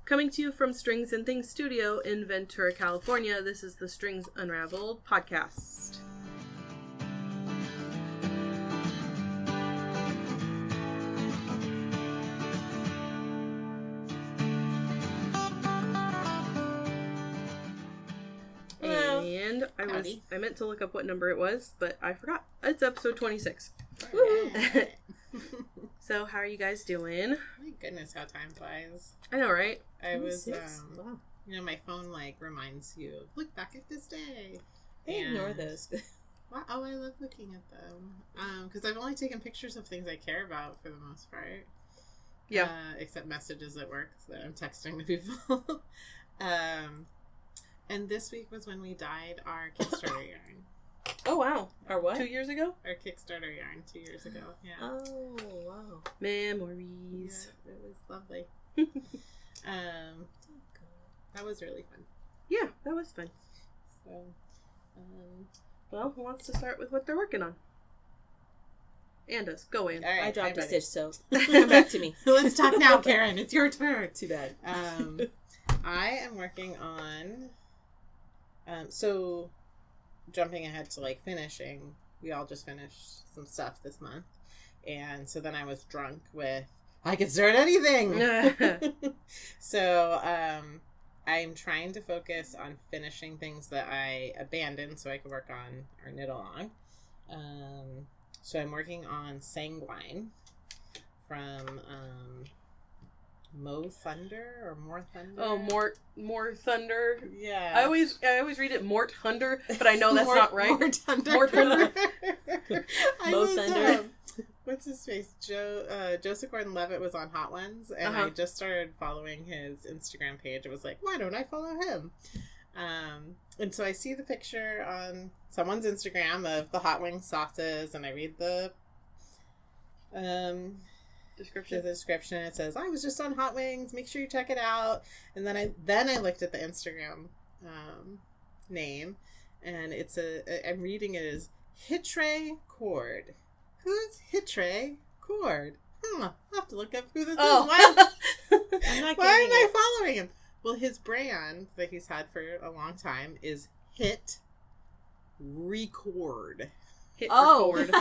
Coming to you from Strings and Things Studio in Ventura, California, this is the Strings Unraveled podcast. And I meant to look up what number it was, but I forgot. It's episode 26. Woo! So, how are you guys doing? My goodness, how time flies. I know, right? I was, wow. You know, my phone, reminds you of, look back at this day. I ignore those. Wow, I love looking at them. Because I've only taken pictures of things I care about for the most part. Yeah. Except messages at work that I'm texting to people. And this week was when we dyed our Kickstarter yarn. Oh, wow. Our what? 2 years ago? Our Kickstarter yarn 2 years ago. Yeah. Oh, wow. Memories. Yeah, it was lovely. That was really fun. Yeah, that was fun. So, well, who wants to start with what they're working on? Andus, go in. All right, I dropped a ready. stitch, so come back to me. Let's talk now, Karin. It's your turn. Too bad. I am working on... so, jumping ahead to, finishing, we all just finished some stuff this month. And so then I was drunk with, I can start anything! So, I'm trying to focus on finishing things that I abandoned so I could work on or knit along. So I'm working on Sanguine from Mo Thunder or More Thunder. Oh, More Thunder. Yeah. I always read it Mort Thunder, but I know that's not right. More Thunder. More Thunder. Mo Thunder. What's his face? Joseph Gordon-Levitt was on Hot Ones, and I just started following his Instagram page. It was like, why don't I follow him? And so I see the picture on someone's Instagram of the hot wing sauces, and I read the description. It says, I was just on Hot Wings, make sure you check it out. And then I looked at the Instagram name, and I'm reading it as Hitre Cord. Who's Hitre Cord? I'll have to look up who this is. Why am I following him? Well, his brand that he's had for a long time is Hit Record. Hit record.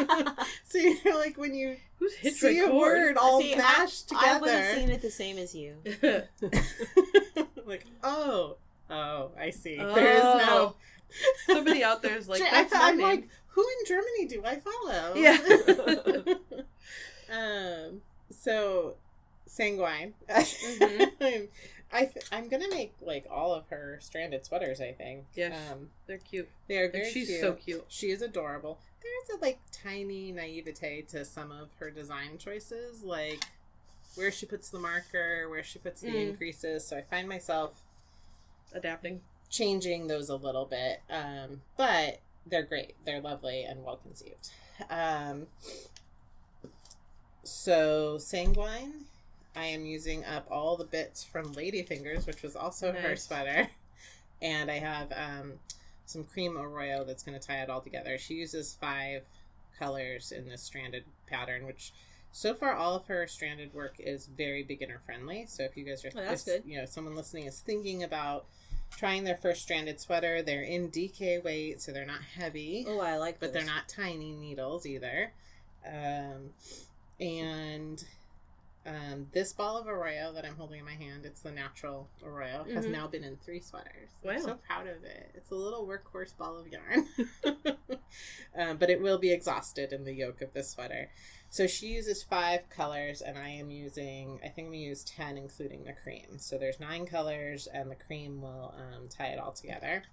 So you're like, when you Who's see a word all mashed together. I would have seen it the same as you. Like, oh, I see. Oh. There is no... Somebody out there is like, that's my name. like, who in Germany do I follow? Yeah. So, Sanguine. Mm-hmm. I'm gonna make all of her stranded sweaters, I think. Yes, they're cute. They are very She's cute. so cute. She is adorable. There's a tiny naivete to some of her design choices, like where she puts the marker, where she puts the increases. So I find myself Adapting. changing those a little bit. But they're great. They're lovely and well conceived. So Sanguine, I am using up all the bits from Ladyfingers, which was also her sweater. And I have some cream arroyo that's going to tie it all together. She uses 5 colors in this stranded pattern, which so far all of her stranded work is very beginner friendly. So if you guys are, that's good. Someone listening is thinking about trying their first stranded sweater, they're in DK weight, so they're not heavy. Oh, I like but those. they're not tiny needles either. This ball of arroyo that I'm holding in my hand, it's the natural arroyo, has now been in 3 sweaters. Wow. I'm so proud of it. It's a little workhorse ball of yarn. But it will be exhausted in the yoke of this sweater. So she uses 5 colors, and I think I'm going to use 10, including the cream. So there's 9 colors, and the cream will tie it all together.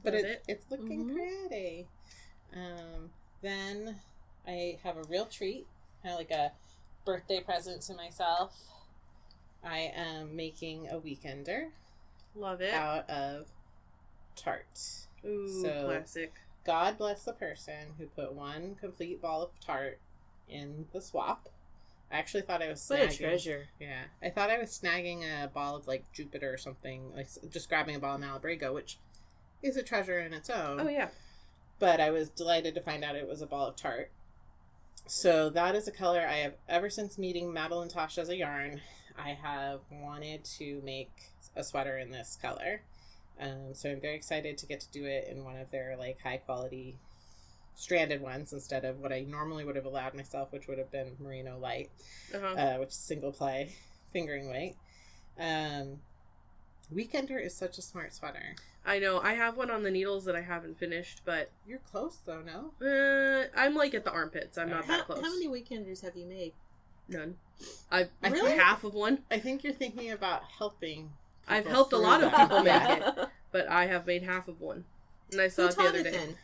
But it's looking pretty. Then I have a real treat, kind of like a birthday present to myself. I am making a weekender. Love it. Out of tart. Ooh, so, classic. God bless the person who put 1 complete ball of tart in the swap. I actually thought I was snagging... What a treasure. Yeah. I thought I was snagging a ball of Jupiter or something, just grabbing a ball of Malabrigo, which is a treasure in its own. Oh, yeah. But I was delighted to find out it was a ball of tart. So that is a color I have, ever since meeting Madeline Tosh as a yarn, I have wanted to make a sweater in this color. So I'm very excited to get to do it in one of their like high quality stranded ones instead of what I normally would have allowed myself, which would have been merino light, which is single ply fingering weight. Weekender is such a smart sweater. I know. I have one on the needles that I haven't finished, but you're close though. No, I'm like at the armpits. I'm not that close. How many Weekenders have you made? None. I really? half of one. I think you're thinking about helping. I've helped a lot of people make it, but I have made half of one, and I saw it the other day. Then?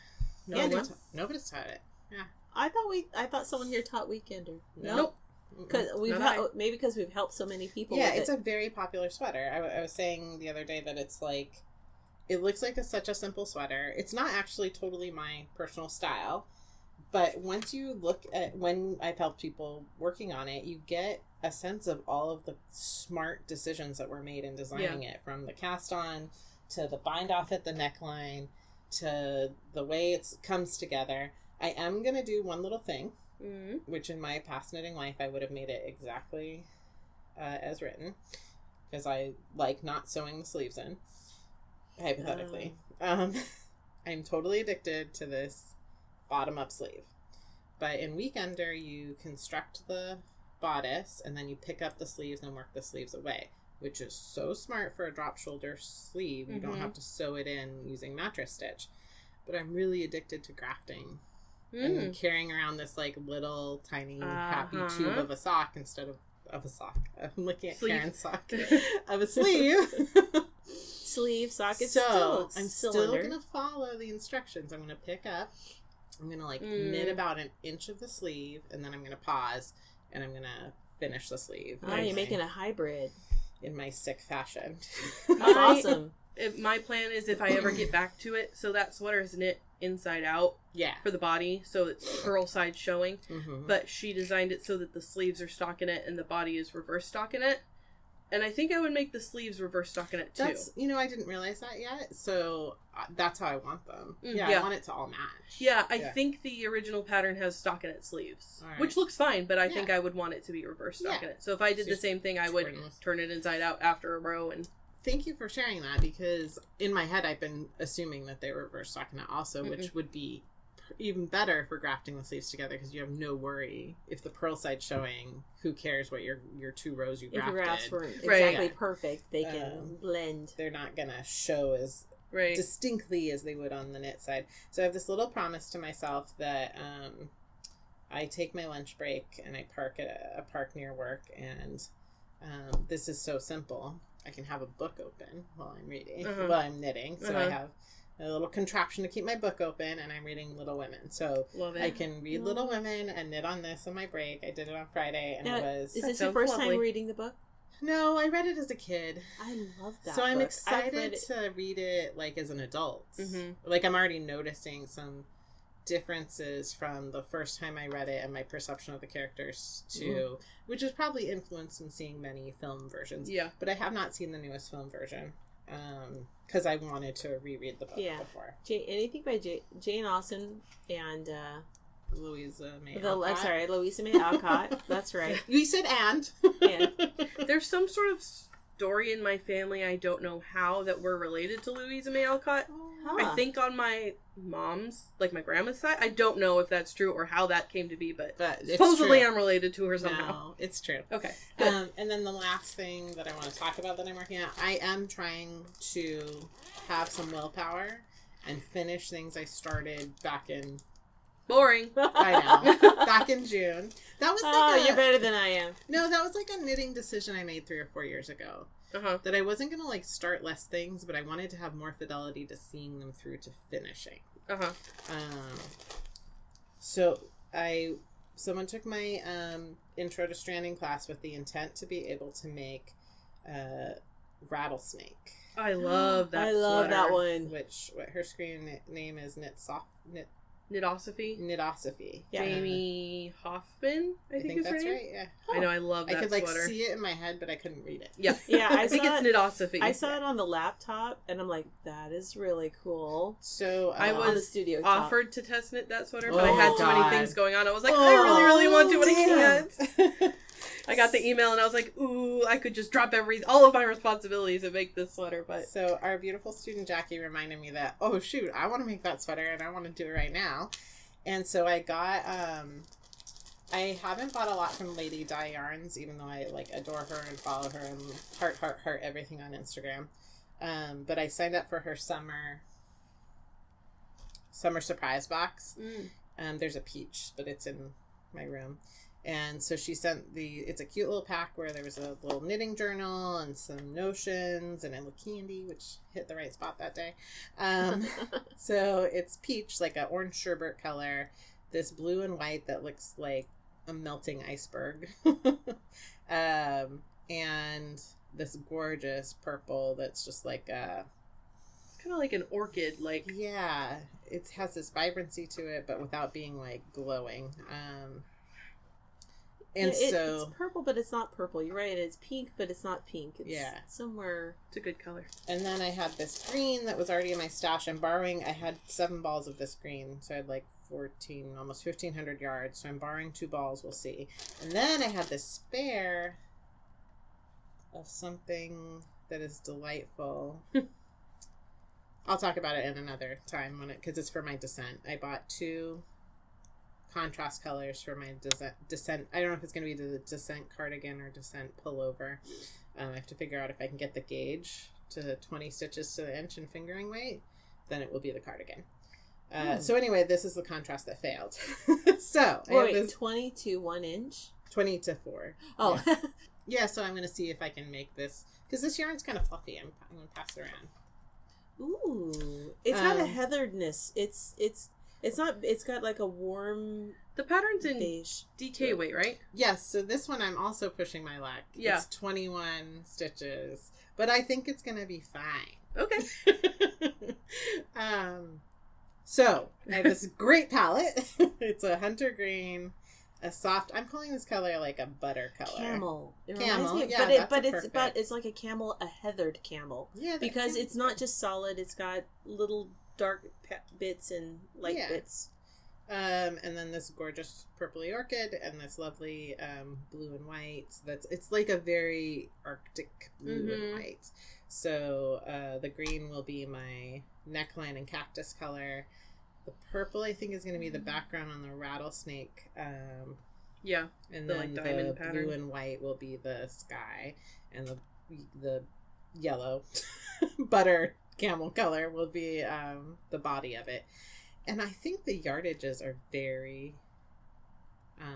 Nobody's taught it. Yeah, I thought someone here taught Weekender. Nope. Because maybe because we've helped so many people. Yeah, it's a very popular sweater. I was saying the other day that it's like, it looks like such a simple sweater. It's not actually totally my personal style, but once you look at when I've helped people working on it, you get a sense of all of the smart decisions that were made in designing it, from the cast on to the bind off at the neckline to the way it comes together. I am gonna do one little thing. Which in my past knitting life I would have made it exactly as written, because I like not sewing the sleeves in, hypothetically. I'm totally addicted to this bottom up sleeve, but in Weekender you construct the bodice and then you pick up the sleeves and work the sleeves away, which is so smart for a drop shoulder sleeve. You don't have to sew it in using mattress stitch. But I'm really addicted to grafting and carrying around this like little tiny happy tube of a sock instead of a sock. I'm looking at Karen's sock of a sleeve. Sleeve sock is I'm still gonna follow the instructions. I'm gonna pick up. I'm gonna like knit about an inch of the sleeve, and then I'm gonna pause, and I'm gonna finish the sleeve. Oh, you're making a hybrid in my sick fashion. That's awesome. My plan is if I ever get back to it, so that sweater is knit inside out for the body, so it's purl side showing, but she designed it so that the sleeves are stockinette and the body is reverse stockinette, and I think I would make the sleeves reverse stockinette too. That's, I didn't realize that yet, so that's how I want them. I want it to all match. I think the original pattern has stockinette sleeves, which looks fine, but I think I would want it to be reverse stockinette. So if I did the same thing, I would turn it inside out after a row. And thank you for sharing that, because in my head I've been assuming that they were reverse stockinette also, which would be even better for grafting the sleeves together, because you have no worry if the purl side's showing. Who cares what your 2 rows you grafted? If your grafts were exactly perfect, they can blend. They're not gonna show as distinctly as they would on the knit side. So I have this little promise to myself that I take my lunch break and I park at a park near work, and this is so simple. I can have a book open while I'm reading, while I'm knitting. So I have a little contraption to keep my book open, and I'm reading Little Women. So I can read Little Women and knit on this on my break. I did it on Friday, and is this your first time reading the book? No, I read it as a kid. I love that. So I'm excited to read it like as an adult. Like I'm already noticing some differences from the first time I read it and my perception of the characters too, which is probably influenced in seeing many film versions. But I have not seen the newest film version because I wanted to reread the book before. Anything by Jane Austen and Louisa May Alcott. Louisa May Alcott. That's right. You said and. There's some sort of story in my family, I don't know how, that we're related to Louisa May Alcott. I think on my mom's, like my grandma's side. I don't know if that's true or how that came to be, but supposedly I'm related to her somehow. No, it's true. Okay. And then the last thing that I want to talk about that I'm working on, I am trying to have some willpower and finish things I started back in... Boring. I know. Back in June. That was you're better than I am. No, that was like a knitting decision I made 3 or 4 years ago. That I wasn't going to like start less things, but I wanted to have more fidelity to seeing them through to finishing. So someone took my intro to stranding class with the intent to be able to make rattlesnake. I love that. I love that one. What her screen name is Knitosophy. Jamie Hoffman, I think that's right. Yeah. I know, I love that sweater. I could see it in my head, but I couldn't read it. Yeah. I think it's Knitosophy. I saw it on the laptop, and I'm like, that is really cool. So I was on the studio offered to test knit that sweater, but I had too many things going on. I was like, I really, really want to, but I can't. I got the email and I was like, ooh, I could just drop all of my responsibilities and make this sweater. But so our beautiful student Jackie reminded me that, oh shoot, I want to make that sweater and I want to do it right now. And so I got, I haven't bought a lot from Lady Di Yarns, even though I like adore her and follow her and heart everything on Instagram. But I signed up for her summer surprise box. There's a peach, but it's in my room. And so she sent it's a cute little pack where there was a little knitting journal and some notions and a little candy, which hit the right spot that day. So it's peach, like an orange sherbet color, this blue and white that looks like a melting iceberg, and this gorgeous purple that's just like a... It's kind of like an orchid, like... Yeah, it has this vibrancy to it, but without being, like, glowing. It's purple, but it's not purple. You're right. It's pink, but it's not pink. It's somewhere. It's a good color. And then I had this green that was already in my stash. I'm borrowing. I had 7 balls of this green, so I had like 14, almost 1,500 yards. So I'm borrowing 2 balls. We'll see. And then I had this spare of something that is delightful. I'll talk about it in another time because it's for my descent. I bought 2 contrast colors for my descent. I don't know if it's going to be the descent cardigan or descent pullover. I have to figure out if I can get the gauge to 20 stitches to the inch in fingering weight. Then it will be the cardigan. So anyway, this is the contrast that failed. So wait, this 20 to 1 inch? 20 to 4. Oh. Yeah, so I'm going to see if I can make this, because this yarn's kind of fluffy. I'm going to pass it around. Ooh. It's got a heatheredness. It's not. It's got like a warm. The pattern's in beige DK weight, right? Yes. So this one I'm also pushing my luck. Yeah. It's 21 stitches, but I think it's gonna be fine. Okay. So I have this great palette. It's a hunter green, a soft. I'm calling this color like a butter color. Camel. Camel. Yeah, but it's like a camel, a heathered camel. Yeah. Because it's not just solid. It's got little dark bits and light bits. And then this gorgeous purpley orchid and this lovely blue and white. It's like a very Arctic blue and white. So the green will be my neckline and cactus color. The purple I think is going to be the background on the rattlesnake. And then like the blue and white will be the sky, and the yellow butter camel color will be the body of it. And I think the yardages are very I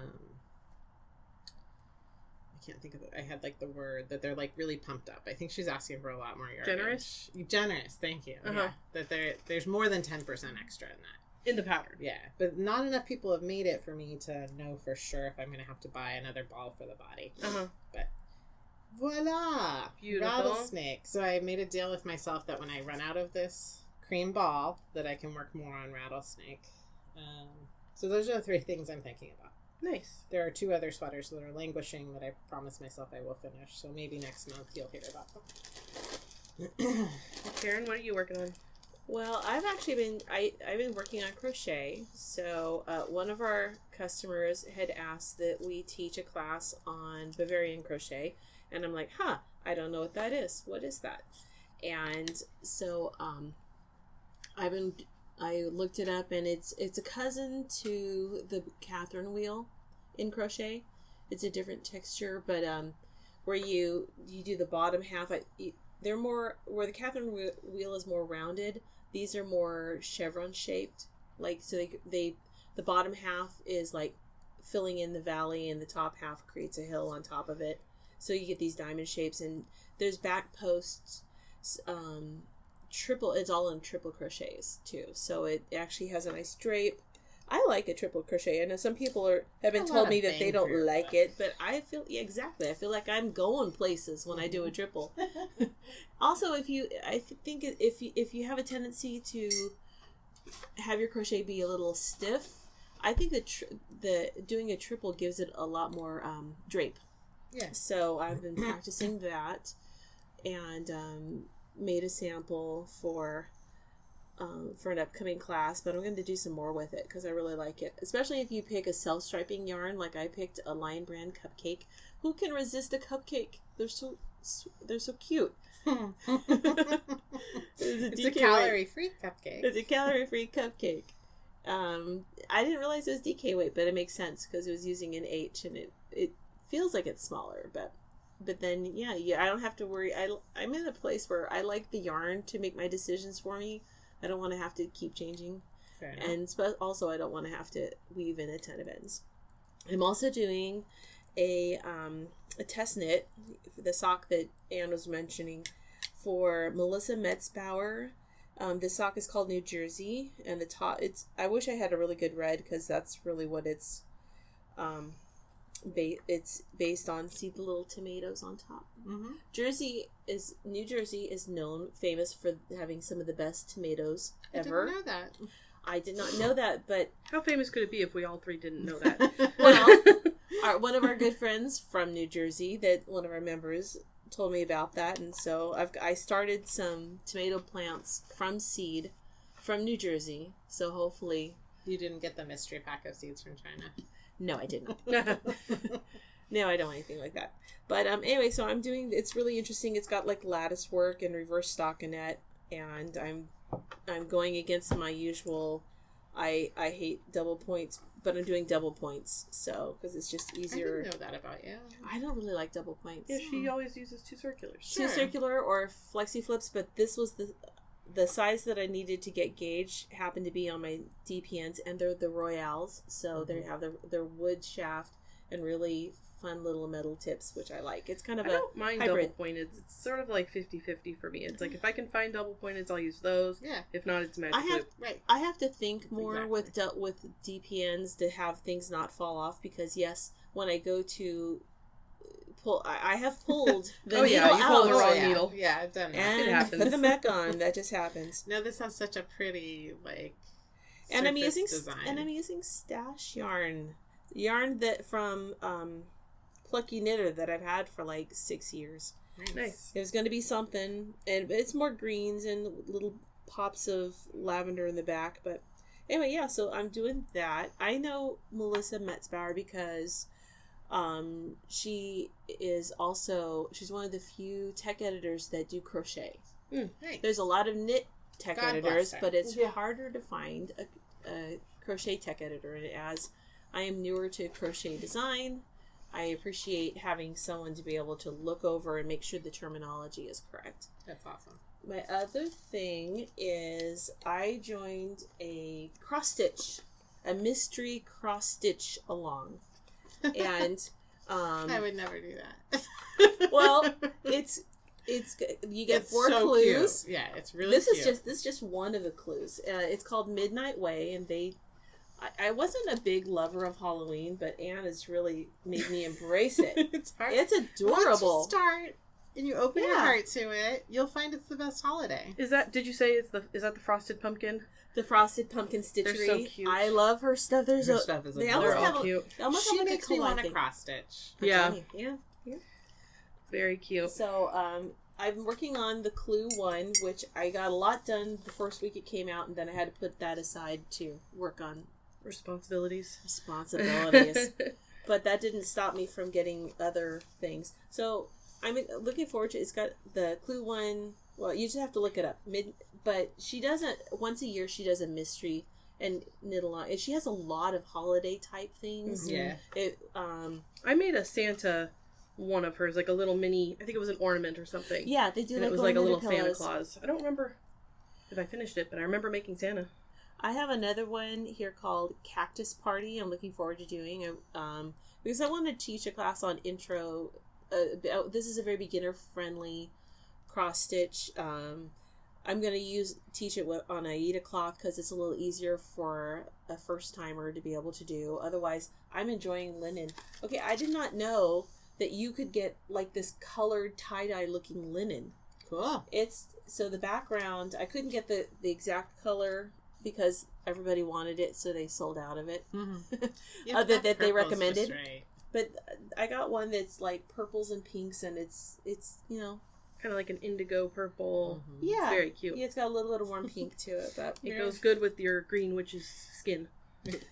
can't think of it. I had like the word that they're like really pumped up. I think she's asking for a lot more yardage. Generous, thank you. Yeah, that there's more than 10% extra in that. In the pattern. Yeah, but not enough people have made it for me to know for sure if I'm going to have to buy another ball for the body. But voila! Beautiful. Rattlesnake. So I made a deal with myself that when I run out of this cream ball, that I can work more on rattlesnake. So those are the 3 things I'm thinking about. Nice. There are 2 other sweaters that are languishing that I promised myself I will finish. So maybe next month you'll hear about them. Karin, what are you working on? Well, I've actually been working on crochet. So one of our customers had asked that we teach a class on Bavarian crochet, and I'm like, I don't know what that is. What is that? And so I looked it up, and it's a cousin to the Catherine wheel in crochet. It's a different texture, but where you do the bottom half. They're more where the Catherine wheel is more rounded. These are more chevron shaped, like so the bottom half is like filling in the valley, and the top half creates a hill on top of it. So you get these diamond shapes, and there's back posts. It's all in triple crochets too, so it actually has a nice drape. I like a triple crochet. I know some people have been told me that they don't like it, but I feel exactly. I feel like I'm going places when I do a triple. Also, I think if you have a tendency to have your crochet be a little stiff, I think that doing a triple gives it a lot more drape. Yeah. So I've been practicing that, and made a sample for for an upcoming class, but I'm going to do some more with it because I really like it. Especially if you pick a self-striping yarn, like I picked a Lion Brand cupcake. Who can resist a cupcake? They're so cute. It's a calorie-free cupcake. It's a calorie-free cupcake. I didn't realize it was DK weight, but it makes sense because it was using an H, and it feels like it's smaller, but then yeah, I don't have to worry. I'm in a place where I like the yarn to make my decisions for me. I don't want to have to keep changing, and also I don't want to have to weave in a ton of ends. I'm also doing a test knit for the sock that Anne was mentioning for Melissa Metzbauer. This sock is called New Jersey, and the top, I wish I had a really good red because that's really what it's based on. See the little tomatoes on top. Mm-hmm. New Jersey is famous for having some of the best tomatoes ever. I didn't know that. I did not know that, but how famous could it be if we all three didn't know that? Well, one of our good friends from New Jersey, that one of our members told me about that, and so I started some tomato plants from seed from New Jersey. So hopefully you didn't get the mystery pack of seeds from China. No, I didn't. No, I don't want anything like that. But anyway, so I'm doing. It's really interesting. It's got like lattice work and reverse stockinette, and I'm going against my usual. I hate double points, but I'm doing double points, so because it's just easier. I didn't know that about you. I don't really like double points. Yeah, she always uses 2 circulars. Sure. 2 circular or flexi flips, but this was the size that I needed to get gauged happened to be on my DPNs, and they're the Royales, so they have their wood shaft and really fun little metal tips, which I like. It's kind of I don't mind hybrid. Double pointed. It's sort of like 50-50 for me. It's like if I can find double pointeds, I'll use those. Yeah. If not, it's magic loop. I have to think more with DPNs to have things not fall off, because yes, when I go to pull, I have pulled the needle out. You pulled the wrong needle. Yeah, I've done that. And it happens. Put them back on. That just happens. No, this has such a pretty and I'm using stash yarn that from Plucky Knitter that I've had for like 6 years. Nice. There's going to be something, and it's more greens and little pops of lavender in the back. But anyway, yeah. So I'm doing that. I know Melissa Metzbauer because she's one of the few tech editors that do crochet. Nice. There's a lot of knit tech editors, but it's harder to find a crochet tech editor. And as I am newer to crochet design, I appreciate having someone to be able to look over and make sure the terminology is correct. That's awesome. My other thing is I joined a mystery cross stitch along. And I would never do that. Well, it's you get 4 clues. Cute. Yeah, it's really This is just one of the clues. It's called Midnight Way, and I wasn't a big lover of Halloween, but Anne has really made me embrace it. It's hard. It's adorable. Once you start and you open your heart to it, you'll find it's the best holiday. Did you say is that the frosted pumpkin? The frosted pumpkin stitchery. They're so cute. I love her stuff. Her stuff is all cute. She makes me want to cross stitch. Yeah. Very cute. So, I'm working on the Clue 1, which I got a lot done the first week it came out, and then I had to put that aside to work on responsibilities. But that didn't stop me from getting other things. So I'm looking forward to it. It's got the Clue 1. Well, you just have to look it up. But she doesn't, once a year she does a mystery and knit along. And she has a lot of holiday type things. Mm-hmm. I made a Santa one of hers, like a little mini, I think it was an ornament or something. Yeah, they do. And it was like a little Santa Claus. I don't remember if I finished it, but I remember making Santa. I have another one here called Cactus Party. I'm looking forward to doing because I want to teach a class on intro. This is a very beginner friendly cross stitch. I'm going to teach it on Aida cloth because it's a little easier for a first timer to be able to do. Otherwise, I'm enjoying linen. Okay, I did not know that you could get like this colored tie-dye looking linen. Cool. So the background, I couldn't get the exact color because everybody wanted it, so they sold out of it. Mm-hmm. that they recommended. Right. But I got one that's like purples and pinks, and it's kind kind of like an indigo purple. Yeah. It's very cute. Yeah, it's got a little bit of warm pink to it, but it goes good with your green witch's skin.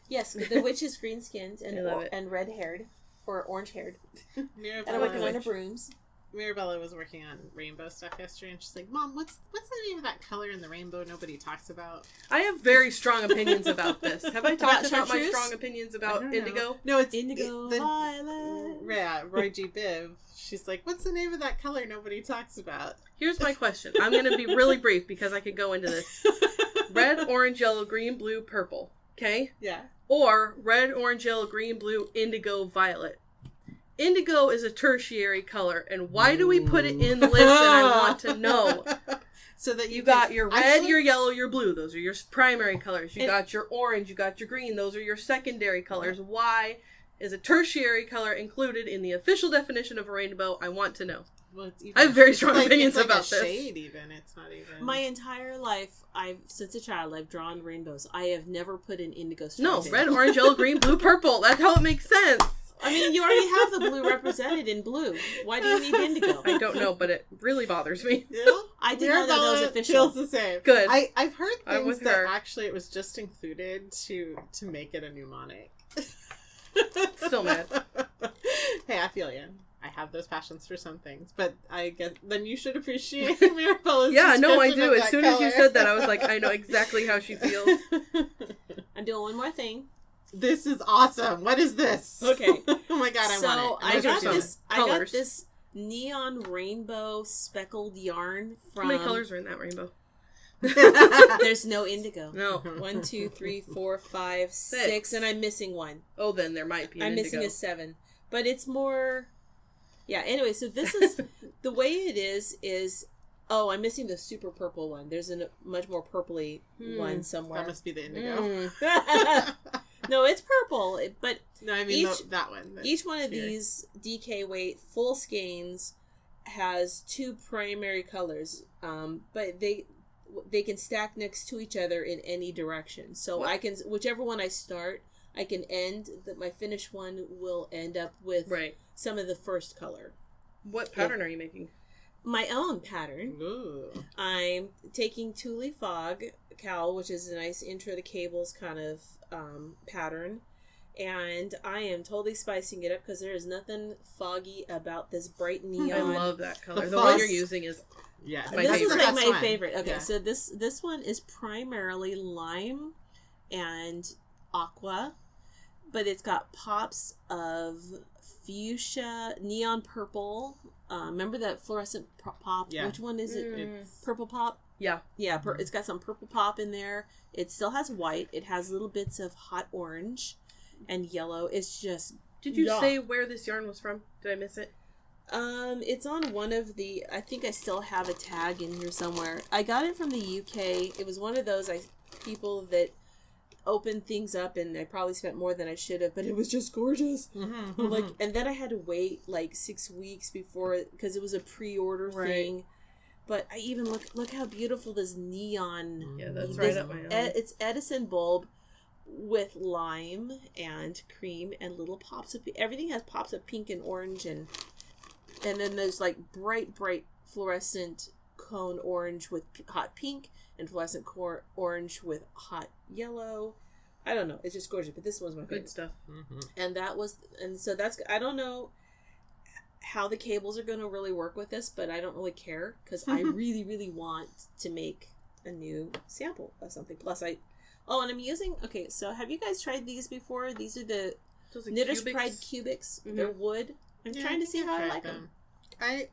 Yes, the witch is green skinned and red haired or orange haired. And I'm working on her brooms. Mirabella was working on rainbow stuff yesterday, and she's like, "Mom, what's the name of that color in the rainbow nobody talks about?" I have very strong opinions about this. Have I talked about my strong opinions about indigo? No, it's indigo, violet. Yeah, Roy G. Biv. She's like, "What's the name of that color nobody talks about?" Here's my question. I'm going to be really brief because I could go into this. Red, orange, yellow, green, blue, purple. Okay? Yeah. Or red, orange, yellow, green, blue, indigo, violet. Indigo is a tertiary color, and why do we put it in the list? And I want to know. So that you got your red, your yellow, your blue. Those are your primary colors. You got your orange, you got your green. Those are your secondary colors. Why is a tertiary color included in the official definition of a rainbow? I want to know. Well, I have very strong opinions like about a this. Shade even. It's not even. My entire life, since a child, I've drawn rainbows. I have never put an indigo stripe. No, red, orange, yellow, green, blue, purple. That's how it makes sense. I mean, you already have the blue represented in blue. Why do you need indigo? I don't know, but it really bothers me. Yeah? I did not know that was official. Feels the same. Good. I've heard things that her. Actually it was just included to make it a mnemonic. Still mad. Hey, I feel you. I have those passions for some things, but I guess then you should appreciate Mirabella's. Yeah, no, I do. As as soon as you said that, I was like, I know exactly how she feels. I'm doing one more thing. This is awesome. What is this? Okay. Oh my god, I want it. I got this neon rainbow speckled yarn from. How many colors are in that rainbow? There's no indigo. No. 1, 2, 3, 4, 5, 6, and I'm missing one. Oh, then there might be an indigo. I'm missing a 7. But it's more... Yeah, anyway, so this is... the way it is... Oh, I'm missing the super purple one. There's a much more purpley one somewhere. That must be the indigo. No, it's purple, but... No, I mean that one. Each one of these DK weight full skeins has 2 primary colors, but they can stack next to each other in any direction. So I can, whichever one I start, I can end that my finished one will end up with some of the first color. What pattern are you making? My own pattern. Ooh. I'm taking Thule Fog cowl, which is a nice intro to cables kind of pattern, and I am totally spicing it up because there is nothing foggy about this bright neon. I love that color. The one you're using is this favorite. is like my favorite. Okay, yeah. so this one is primarily lime and aqua, but it's got pops of fuchsia, neon purple. Remember that fluorescent pop? Yeah. Which one is it? It's purple pop? Yeah. Yeah, it's got some purple pop in there. It still has white. It has little bits of hot orange and yellow. It's just... Did you say where this yarn was from? Did I miss it? It's on one of the... I think I still have a tag in here somewhere. I got it from the UK. It was one of those people that opened things up, and I probably spent more than I should have, but it was just gorgeous. Mm-hmm. And then I had to wait 6 weeks before, because it was a pre-order thing. But I even look how beautiful this neon. Yeah, that's right up my alley. It's Edison bulb with lime and cream and little pops of everything has pops of pink and orange, and then there's bright fluorescent cone orange with hot pink and fluorescent orange with hot yellow. I don't know, it's just gorgeous. But this one's my favorite. Good stuff. And so that's, I don't know how the cables are going to really work with this, but I don't really care because I really want to make a new sample of something. Plus and I'm using, okay, so have you guys tried these before? These are the Knitter's Pride Cubics. Mm-hmm. They're wood. I'm trying to see how I like them. I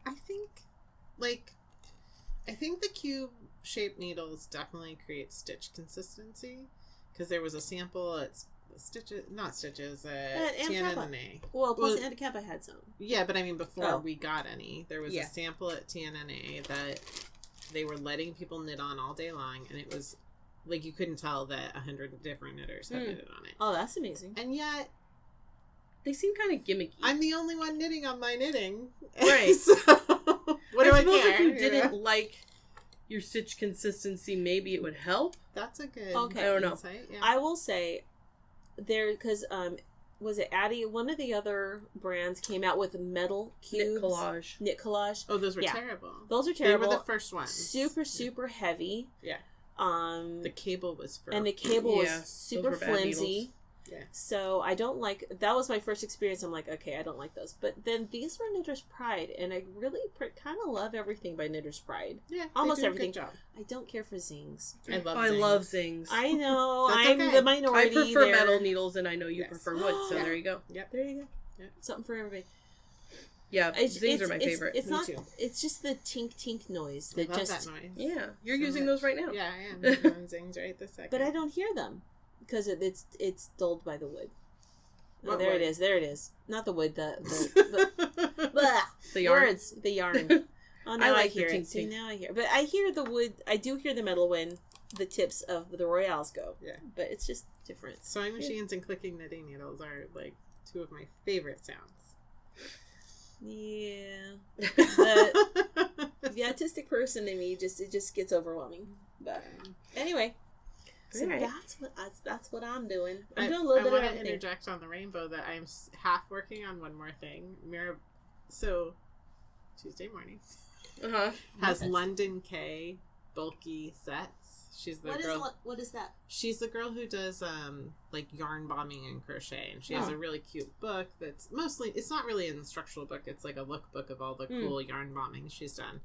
think the cube shaped needles definitely create stitch consistency, because there was a sample at TNNA. Well, plus Anticapa had some. Yeah, but I mean before we got any, there was a sample at TNNA that they were letting people knit on all day long, and it was you couldn't tell that 100 different knitters had knitted on it. Oh, that's amazing. And yet they seem kind of gimmicky. I'm the only one knitting on my knitting. Right. So what do I care? If you didn't like your stitch consistency, maybe it would help. That's a good I don't know. insight. Yeah. I will say because was it Addie? One of the other brands came out with metal cubes. Knit collage. Oh, those were terrible. Those are terrible. They were the first ones. Super heavy. Yeah. The cable was was super flimsy. Yeah. So I don't like. That was my first experience. I'm like, okay, I don't like those. But then these were Knitter's Pride, and I really kind of love everything by Knitter's Pride. Yeah, almost everything. Good job. I don't care for zings. I love zings. I know. I'm the minority. I prefer metal needles, and I know you prefer wood. So there you go. Yep. There you go. Yep. Something for everybody. Yeah, zings are my favorite. It's not. It's just the tink noise. I love that noise. Yeah, you're using those right now. Yeah, I am. I'm doing zings right this second. But I don't hear them because it's dulled by the wood. Oh, there it is. There it is. Not the wood. The yarn. Words. The yarn. Oh, now I hear it. See, now I hear. But I hear the wood. I do hear the metal when the tips of the Royales go. Yeah. But it's just different. Sewing machines and clicking knitting needles are like two of my favorite sounds. Yeah. The autistic person in me it just gets overwhelming. But anyway. So that's what I'm doing. I'm doing a little bit of everything. I want to interject on the rainbow that I'm half working on one more thing. So Tuesday morning has London K bulky sets. She's the girl. What is that? She's the girl who does like yarn bombing and crochet, and she has a really cute book that's mostly. It's not really an instructional book. It's like a lookbook of all the cool yarn bombing she's done.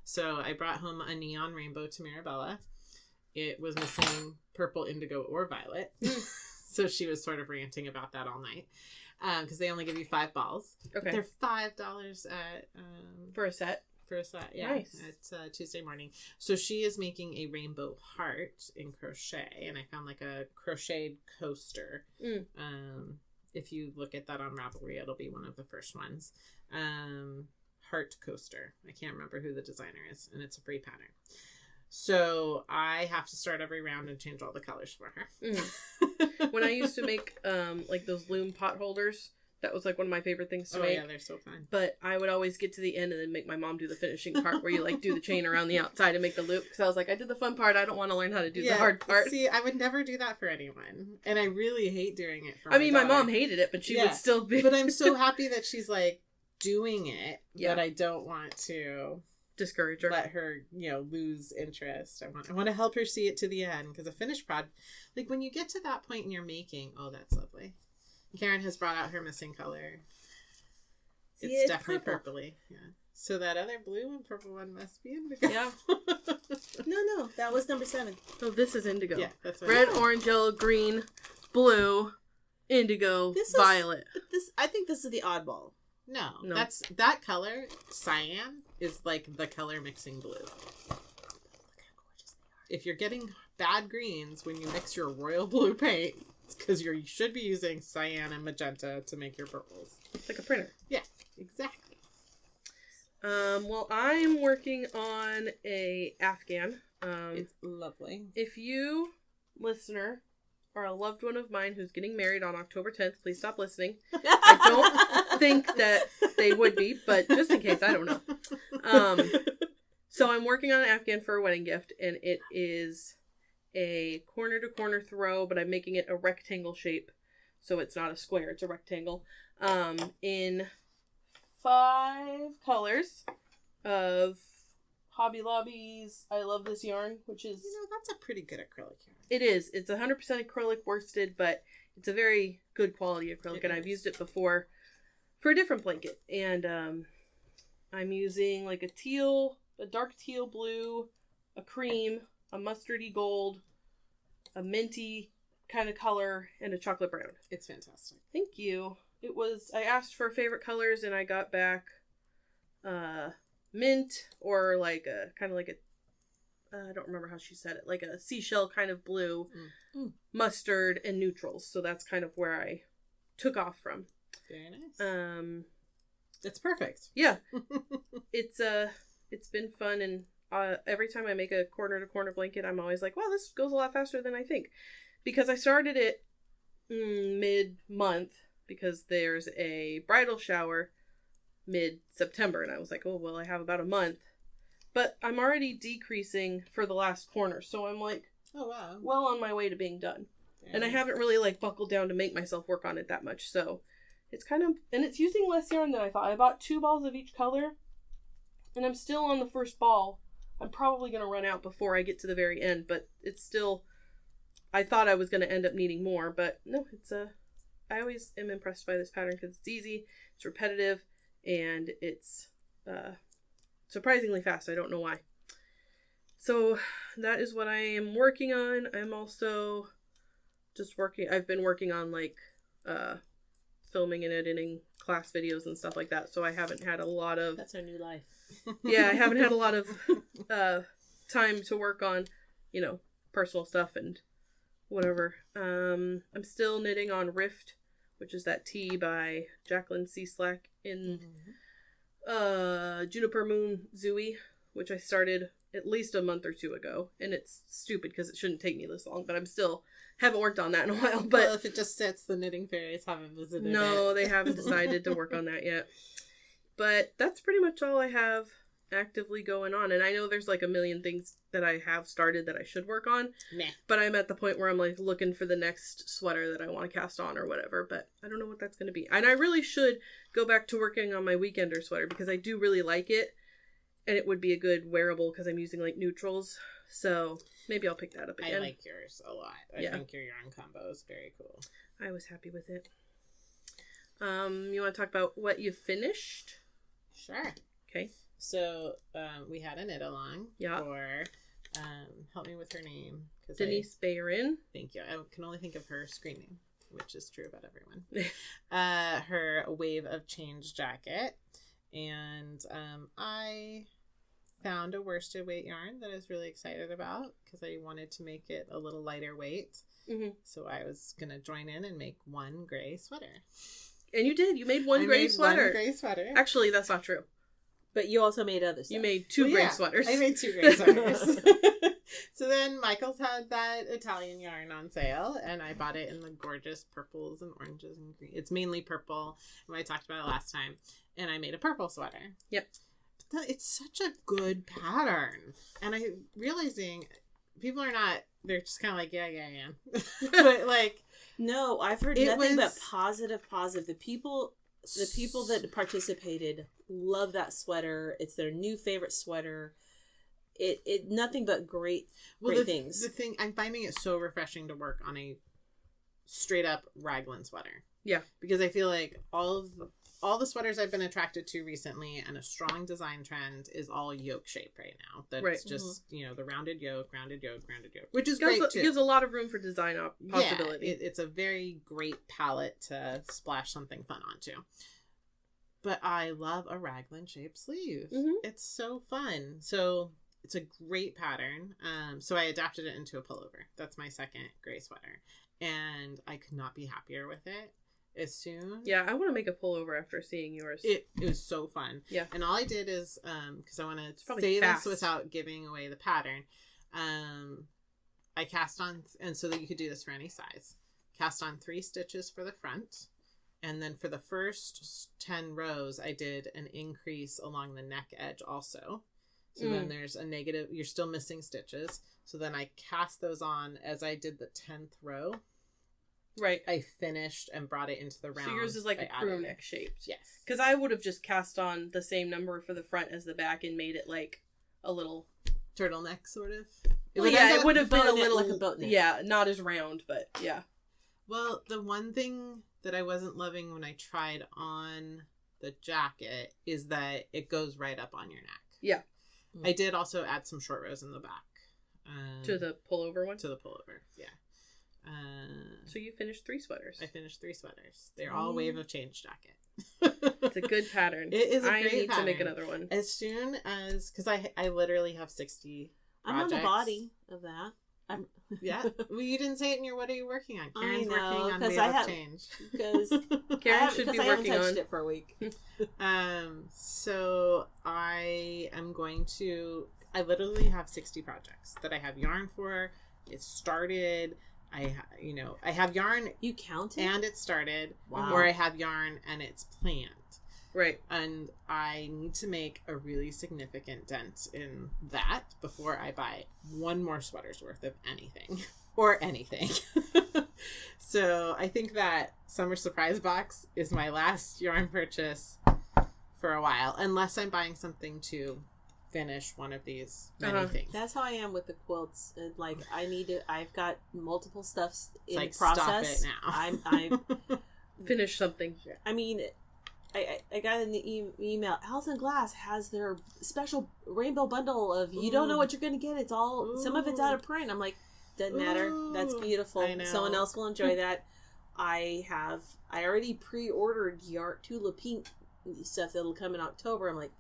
So I brought home a neon rainbow to Mirabella. It was missing purple, indigo, or violet. So she was sort of ranting about that all night. Because they only give you 5 balls. Okay. They're $5 at... for a set? For a set, yeah. Nice. It's Tuesday morning. So she is making a rainbow heart in crochet. And I found like a crocheted coaster. If you look at that on Ravelry, it'll be one of the first ones. Heart coaster. I can't remember who the designer is. And it's a free pattern. So I have to start every round and change all the colors for her. When I used to make like those loom pot holders, that was like one of my favorite things to make. Oh yeah, they're so fun. But I would always get to the end and then make my mom do the finishing part where you like do the chain around the outside and make the loop. Because I was like, I did the fun part. I don't want to learn how to do the hard part. See, I would never do that for anyone, and I really hate doing it for. My mom hated it, but she would still be. But I'm so happy that she's like doing it. But I don't want to discourage her, let her lose interest. I want to help her see it to the end, because a finished prod, like when you get to that point in your making, oh, that's lovely. Karin has brought out her missing color. It's definitely purpley. Yeah. So that other blue and purple one must be indigo. Yeah. No, that was number 7. Oh, this is indigo. Yeah, that's right. Red, orange, yellow, green, blue, indigo, violet. I think this is the oddball. No, that's that color. Cyan is like the color mixing blue. Look how gorgeous they are. If you're getting bad greens when you mix your royal blue paint, it's because you should be using cyan and magenta to make your purples. It's like a printer. Yeah, exactly. Well, I'm working on a Afghan. It's lovely. If you, listener, are a loved one of mine who's getting married on October 10th, please stop listening. I don't think that they would be, but just in case, I don't know. So I'm working on an Afghan for a wedding gift, and it is a corner-to-corner throw, but I'm making it a rectangle shape, so it's not a square, it's a rectangle, in 5 colors of Hobby Lobby's I Love This Yarn, which is... that's a pretty good acrylic yarn. It is. It's 100% acrylic worsted, but it's a very good quality acrylic, and I've used it before for a different blanket. And I'm using like a dark teal blue, a cream, a mustardy gold, a minty kind of color, and a chocolate brown. It's fantastic. Thank you. I asked for favorite colors, and I got back mint, or like a kind of like a I don't remember how she said it, like a seashell kind of blue, mustard, and neutrals. So that's kind of where I took off from. Very nice. It's perfect. Yeah. It's been fun, and every time I make a corner to corner blanket, I'm always like, wow, this goes a lot faster than I think. Because I started it mid-month, because there's a bridal shower mid-September, and I was like, oh, well, I have about a month. But I'm already decreasing for the last corner, so I'm like, oh wow, well on my way to being done. And I haven't really like buckled down to make myself work on it that much. So it's kind of, and it's using less yarn than I thought. I bought 2 balls of each color and I'm still on the first ball. I'm probably going to run out before I get to the very end, but it's still, I thought I was going to end up needing more, but no, I always am impressed by this pattern because it's easy, it's repetitive, and it's surprisingly fast. I don't know why. So that is what I am working on. I'm also just I've been working on like filming and editing class videos and stuff like that, so I haven't had a lot of... That's our new life. Yeah, I haven't had a lot of time to work on, personal stuff and whatever. I'm still knitting on Rift, which is that tee by Jacqueline C. Slack in Juniper Moon Zooey, which I started at least a month or 2 ago. And it's stupid because it shouldn't take me this long, but haven't worked on that in a while. But well, if it just sits, the knitting fairies haven't visited No, it. They haven't decided to work on that yet. But that's pretty much all I have actively going on. And I know there's like a million things that I have started that I should work on. Meh. But I'm at the point where I'm like looking for the next sweater that I want to cast on or whatever. But I don't know what that's going to be. And I really should go back to working on my Weekender sweater because I do really like it. And it would be a good wearable because I'm using like neutrals. So maybe I'll pick that up again. I like yours a lot. I think your yarn combo is very cool. I was happy with it. You want to talk about what you finished? Sure. Okay. So we had a knit along for help me with her name, Denise Bayron. Thank you. I can only think of her screen name, which is true about everyone. Her Wave of Change jacket, and I found a worsted weight yarn that I was really excited about because I wanted to make it a little lighter weight. Mm-hmm. So I was gonna join in and make one gray sweater. And you did. You made one gray sweater. One gray sweater. Actually, that's not true. But you also made other stuff. You made 2 gray sweaters. I made 2 gray sweaters. So then Michael's had that Italian yarn on sale, and I bought it in the gorgeous purples and oranges and green. It's mainly purple, and I talked about it last time. And I made a purple sweater. Yep. It's such a good pattern. And I'm realizing people are not, they're just kind of like, yeah. But like... No, I've heard nothing but positive. The people that participated love that sweater. It's their new favorite sweater. It nothing but great things. The thing, I'm finding it so refreshing to work on a straight up raglan sweater. Yeah. Because I feel like all the sweaters I've been attracted to recently and a strong design trend is all yoke shape right now. That's just, the rounded yoke, which is great too. It gives a lot of room for design possibility. Yeah, it's a very great palette to splash something fun onto. But I love a raglan shaped sleeve. Mm-hmm. It's so fun. So it's a great pattern. So I adapted it into a pullover. That's my second gray sweater. And I could not be happier with it. As soon... Yeah, I want to make a pullover after seeing yours. It was so fun. Yeah. And all I did is, because I want to say this without giving away the pattern, I cast on, and so that you could do this for any size, cast on 3 stitches for the front, and then for the first 10 rows, I did an increase along the neck edge also. So then there's a negative, you're still missing stitches. So then I cast those on as I did the 10th row. Right. I finished and brought it into the round. So yours is like a crew neck shaped. Yes. Because I would have just cast on the same number for the front as the back and made it like a little... turtleneck, sort of? It would have been a little... like a boat neck. Yeah, not as round, but yeah. Well, the one thing that I wasn't loving when I tried on the jacket is that it goes right up on your neck. Yeah. I did also add some short rows in the back. To the pullover one? To the pullover, yeah. So you finished 3 sweaters. I finished 3 sweaters. They're all Wave of Change jacket. It's a good pattern. It is a great great pattern. I need to make another one. As soon as... Because I literally have 60 projects. I'm on the body of that. Yeah. Well, you didn't say it in your what are you working on? Karen's working on Wave of Change. Because Karen should be working on. I haven't touched it for a week. So I am going to... I literally have 60 projects that I have yarn for. It started... I have yarn. You counted? And it started. Wow. Or I have yarn and it's planned. Right. And I need to make a really significant dent in that before I buy one more sweater's worth of anything. Or anything. So I think that Summer Surprise Box is my last yarn purchase for a while, unless I'm buying something to finish one of these many things. That's how I am with the quilts. And, like, I've got multiple stuffs in like, process. Stop it now. I'm finish something. I mean, I got in the email. Allison Glass has their special rainbow bundle of you don't know what you're going to get. It's all some of it's out of print. I'm like, doesn't matter. That's beautiful. I know. Someone else will enjoy that. I already pre-ordered Tula Pink stuff that'll come in October. I'm like,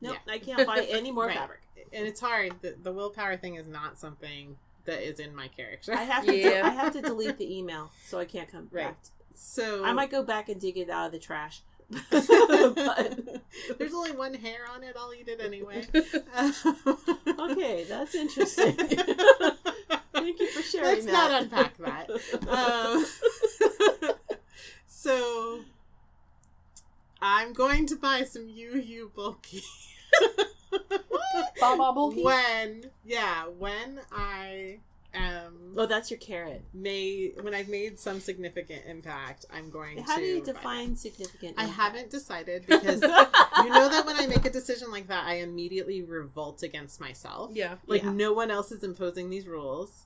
no, I can't buy any more fabric. And it's hard. The willpower thing is not something that is in my character. I have to. I have to delete the email, so I can't come back. So I might go back and dig it out of the trash. But there's only one hair on it. I'll eat it anyway. Okay, that's interesting. Thank you for sharing Let's not unpack that. So I'm going to buy some UU bulky. Baba bulky? When I oh, that's your carrot. When I've made some significant impact, I'm going to. How do you define significant impact? I haven't decided because you know that when I make a decision like that, I immediately revolt against myself. Yeah. Like no one else is imposing these rules.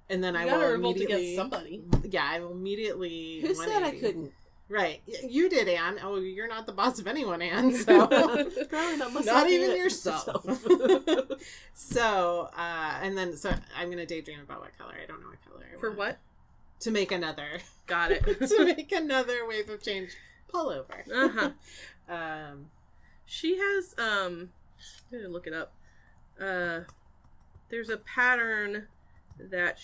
And then I will revolt immediately against somebody. Yeah, I will immediately. Who said I couldn't? Right, you did, Anne. Oh, you're not the boss of anyone, Anne. So not even yourself. So, and then I'm gonna daydream about what color. I don't know what color. For what? To make another. Got it. To make another Wave of Change pullover. She has I'm gonna look it up. There's a pattern that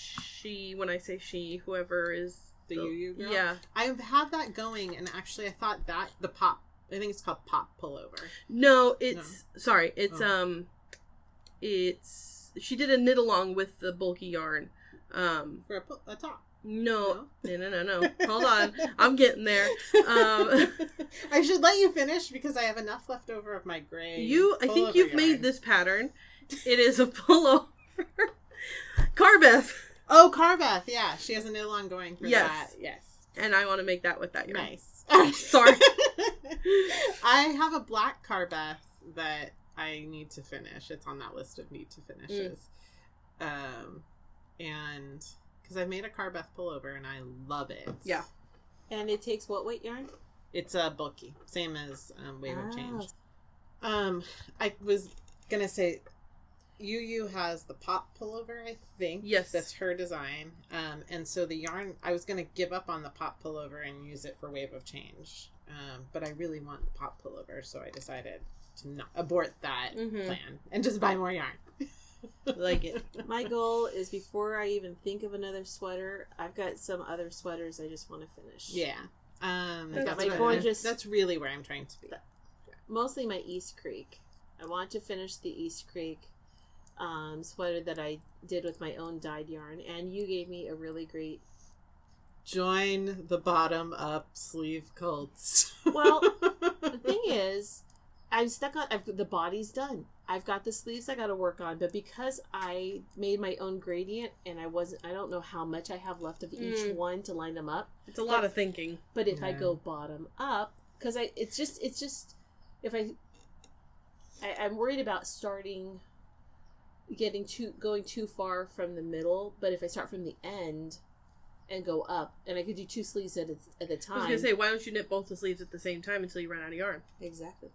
when I say she, whoever is the UU girl? Yeah. I have that going, and actually I thought that the pop, I think it's called pop pullover. No, sorry, it's she did a knit along with the bulky yarn. For a top. No. Hold on. I'm getting there. I should let you finish because I have enough left over of my gray. I think you've made this pattern. It is a pullover. Carbeth. Oh, Carbeth. Yeah, she has a knit along going for that. Yes. And I want to make that with that yarn. Nice. Sorry. I have a black Carbeth that I need to finish. It's on that list of need to finishes. And because I've made a Carbeth pullover and I love it. Yeah. And it takes what weight yarn? It's bulky, same as Wave of Change. I was gonna say, UU has the pop pullover, I think. Yes. That's her design. And so the yarn, I was gonna give up on the pop pullover and use it for Wave of Change. But I really want the pop pullover, so I decided to not abort that plan and just buy more yarn. Like it. My goal is before I even think of another sweater, I've got some other sweaters I just want to finish. Yeah. That's really where I'm trying to be. Mostly my East Creek. I want to finish the East Creek sweater that I did with my own dyed yarn, and you gave me a really great. Join the bottom up sleeve cults. Well, the thing is, I'm stuck on. The body's done. I've got the sleeves I got to work on, but because I made my own gradient and I don't know how much I have left of each one to line them up. It's a lot of thinking. But if I go bottom up, because it's just if I'm worried about going too far from the middle. But if I start from the end and go up, and I could do 2 sleeves at a time. I was gonna say, why don't you knit both the sleeves at the same time until you run out of yarn? Exactly.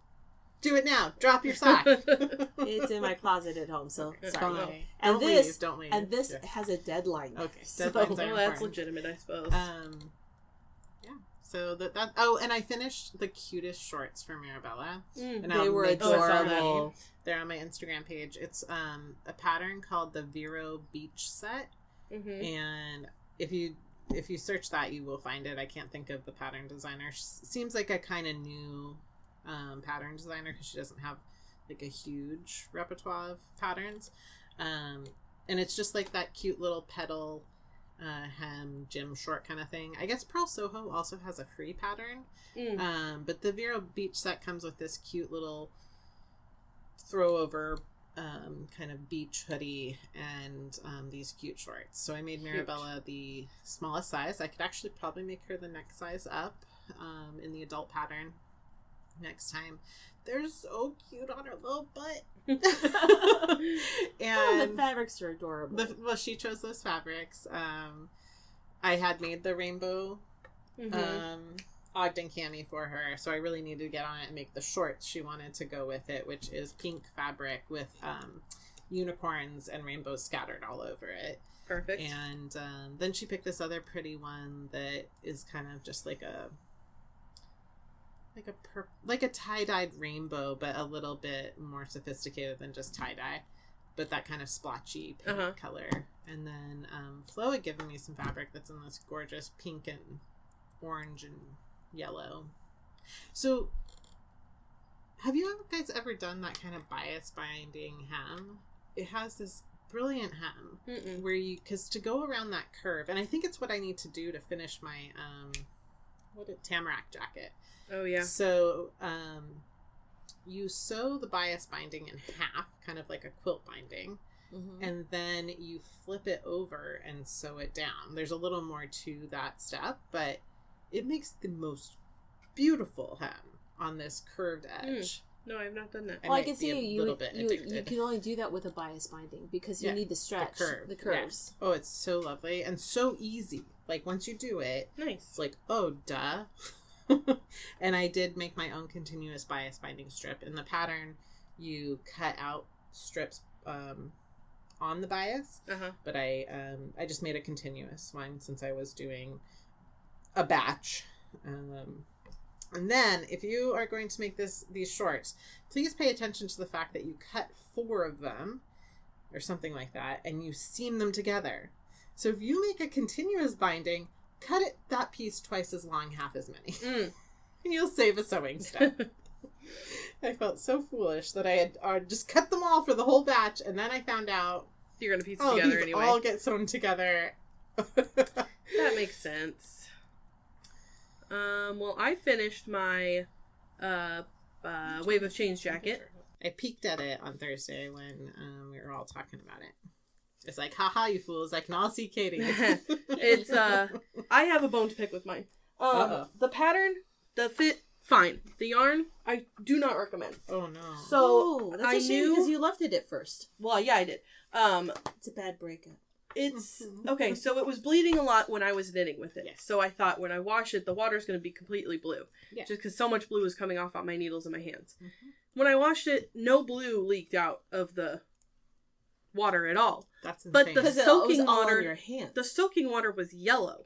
Do it now. Drop your sock. It's in my closet at home, so sorry. Fine. And Don't leave. And this has a deadline. Okay. So, that's legitimate, I suppose. Yeah. So that. Oh, and I finished the cutest shorts for Mirabella. And they were adorable. They're on my Instagram page. It's a pattern called the Vero Beach Set, and if you search that, you will find it. I can't think of the pattern designer. She seems like a kind of new pattern designer because she doesn't have like a huge repertoire of patterns, and it's just like that cute little petal hem gym short kind of thing. I guess Pearl Soho also has a free pattern, but the Vero Beach Set comes with this cute little throw over kind of beach hoodie and these cute shorts. So I made Mirabella the smallest size. I could actually probably make her the next size up in the adult pattern next time. They're so cute on her little butt. And the fabrics are adorable. Well, she chose those fabrics. I had made the rainbow Ogden cami for her, so I really needed to get on it and make the shorts she wanted to go with it, which is pink fabric with unicorns and rainbows scattered all over it. Perfect. And then she picked this other pretty one that is kind of just like a tie-dyed rainbow, but a little bit more sophisticated than just tie-dye, but that kind of splotchy pink color. And then Flo had given me some fabric that's in this gorgeous pink and orange and yellow. So have you guys ever done that kind of bias binding hem? It has this brilliant hem where you, because to go around that curve, and I think it's what I need to do to finish my tamarack jacket. Oh yeah. So you sew the bias binding in half, kind of like a quilt binding, and then you flip it over and sew it down. There's a little more to that step, but it makes the most beautiful hem on this curved edge. No, I've not done that. Well, I can see you can only do that with a bias binding because you need the stretch, the curves. Yeah. Oh, it's so lovely and so easy. Like once you do it, nice. It's like, oh, duh. And I did make my own continuous bias binding strip. In the pattern, you cut out strips on the bias, but I just made a continuous one since I was doing a batch. And then, if you are going to make these shorts, please pay attention to the fact that you cut 4 of them, or something like that, and you seam them together. So if you make a continuous binding, cut that piece twice as long, half as many. And you'll save a sewing step. I felt so foolish that I had just cut them all for the whole batch, and then I found out you're going to piece it together anyway. All get sewn together. That makes sense. Well, I finished my Wave of Change jacket. I peeked at it on Thursday when we were all talking about it. It's like, haha, you fools, I can all see Katie. It's, I have a bone to pick with mine. The pattern, the fit, fine. The yarn, I do not recommend. Oh, no. So, that's a shame because you loved it at first. Well, yeah, I did. It's a bad breakup. It's okay, so it was bleeding a lot when I was knitting with it. Yes. So I thought when I wash it, the water's going to be completely blue. Yeah. Just because so much blue was coming off on my needles and my hands. When I washed it, no blue leaked out of the water at all. That's insane. But the soaking water, your hands. The soaking water was yellow.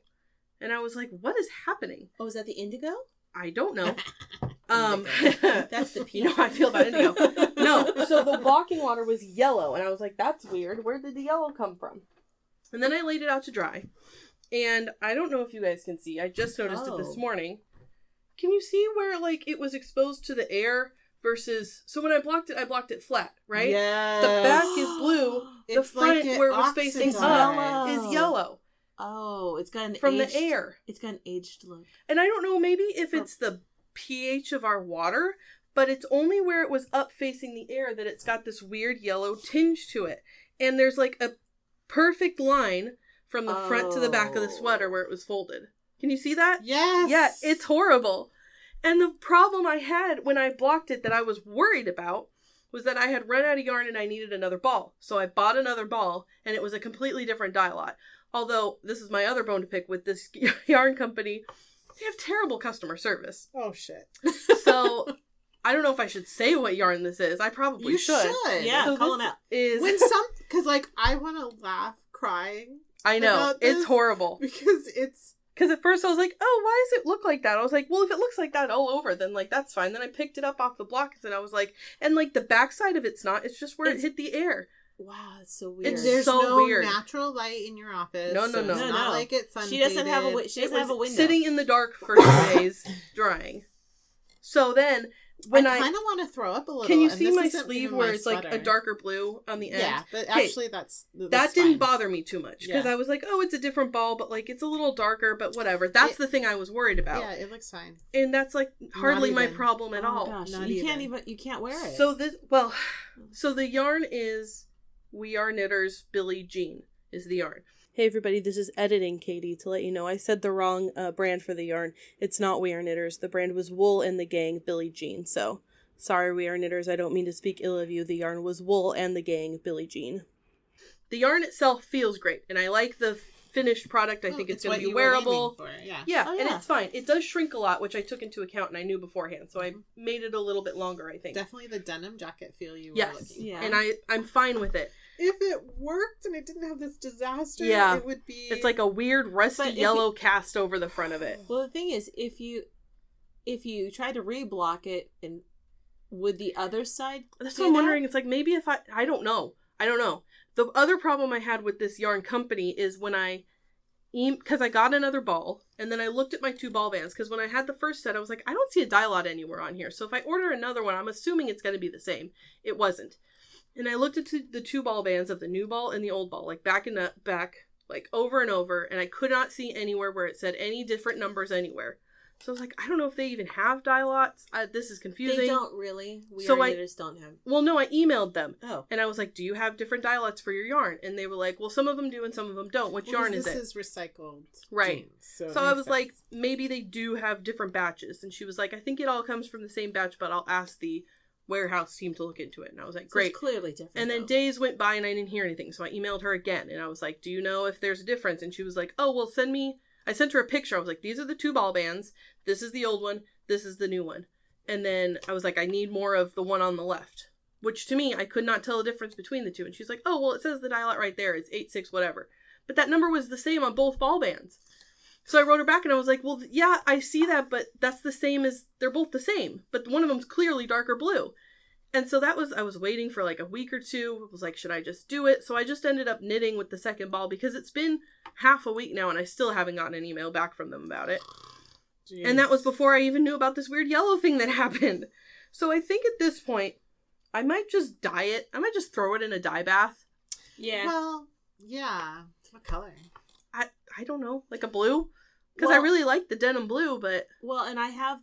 And I was like, what is happening? Oh, is that the indigo? I don't know. That's the you know how I feel about indigo. No, so the walking water was yellow. And I was like, that's weird. Where did the yellow come from? And then I laid it out to dry. And I don't know if you guys can see. I just noticed it this morning. Can you see where, like, it was exposed to the air versus... So when I blocked it flat, right? Yeah. The back is blue. The front, like where it was facing up, is yellow. Oh, it's got an from the air. It's got an aged look. And I don't know, maybe if it's the pH of our water, but it's only where it was up facing the air that it's got this weird yellow tinge to it. And there's, like, a perfect line from the front to the back of the sweater where it was folded. Can you see that? Yes. Yeah, it's horrible. And the problem I had when I blocked it that I was worried about was that I had run out of yarn and I needed another ball. So I bought another ball and it was a completely different dye lot. Although, this is my other bone to pick with this yarn company. They have terrible customer service. Oh, shit. So... I don't know if I should say what yarn this is. I probably should. Yeah, so call them out. Because, like, I want to laugh crying. I know. It's horrible. Because at first I was like, oh, why does it look like that? I was like, well, if it looks like that all over, then, like, that's fine. Then I picked it up off the blocks and I was like, and, like, the backside of it's not. It's just where it hit the air. Wow, it's so weird. There's so weird. Natural light in your office. No. It's not like it's sun. She doesn't have a window. Sitting in the dark for 2 days, drying. So then... I kind of want to throw up a little. Can you see my sleeve where it's like a darker blue on the end? Yeah, but actually that's that didn't bother me too much because I was like, oh, it's a different ball, but like it's a little darker, but whatever. That's the thing I was worried about. Yeah, it looks fine, and that's like hardly my problem at all. Gosh, you can't wear it. So the yarn is We Are Knitters Billie Jean is the yarn. Hey everybody, this is editing Katie to let you know I said the wrong brand for the yarn. It's not We Are Knitters. The brand was Wool and the Gang Billie Jean. So, sorry We Are Knitters, I don't mean to speak ill of you. The yarn was Wool and the Gang Billie Jean. The yarn itself feels great, and I like the finished product. I think it's going to be wearable. Yeah, and it's fine. It does shrink a lot, which I took into account and I knew beforehand. So I made it a little bit longer, I think. Definitely the denim jacket feel you were looking for. And I'm fine with it. If it worked and it didn't have this disaster, it would be... It's like a weird rusty yellow cast over the front of it. Well, the thing is, if you try to reblock it, and would the other side... That's what I'm wondering. It's like, maybe if I don't know. The other problem I had with this yarn company is when because I got another ball, and then I looked at my 2 ball bands, because when I had the first set, I was like, I don't see a dye lot anywhere on here. So if I order another one, I'm assuming it's going to be the same. It wasn't. And I looked at the 2 ball bands of the new ball and the old ball, like back, like over and over, and I could not see anywhere where it said any different numbers anywhere. So I was like, I don't know if they even have dye lots. This is confusing. They don't really. We just don't have. Well, no, I emailed them. Oh. And I was like, do you have different dye lots for your yarn? And they were like, well, some of them do and some of them don't. Which yarn is it? This is recycled. Right. Jeans, so I was like, maybe they do have different batches. And she was like, I think it all comes from the same batch, but I'll ask the warehouse team to look into it. And I was like, great. It's clearly different. And then days went by and I didn't hear anything. So I emailed her again. And I was like, do you know if there's a difference? And she was like, oh, well, I sent her a picture. I was like, these are the 2 ball bands. This is the old one. This is the new one. And then I was like, I need more of the one on the left. Which to me, I could not tell the difference between the 2. And she's like, oh, well, it says the dye lot right there. It's 86 whatever. But that number was the same on both ball bands. So I wrote her back and I was like, well, yeah, I see that, but that's the same as, they're both the same. But one of them's clearly darker blue. And so I was waiting for like a week or 2. I was like, should I just do it? So I just ended up knitting with the second ball because it's been half a week now and I still haven't gotten an email back from them about it. Jeez. And that was before I even knew about this weird yellow thing that happened. So I think at this point, I might just dye it. I might just throw it in a dye bath. Yeah. Well, yeah. What color? I don't know. Like a blue? Because I really like the denim blue, but... Well, and I have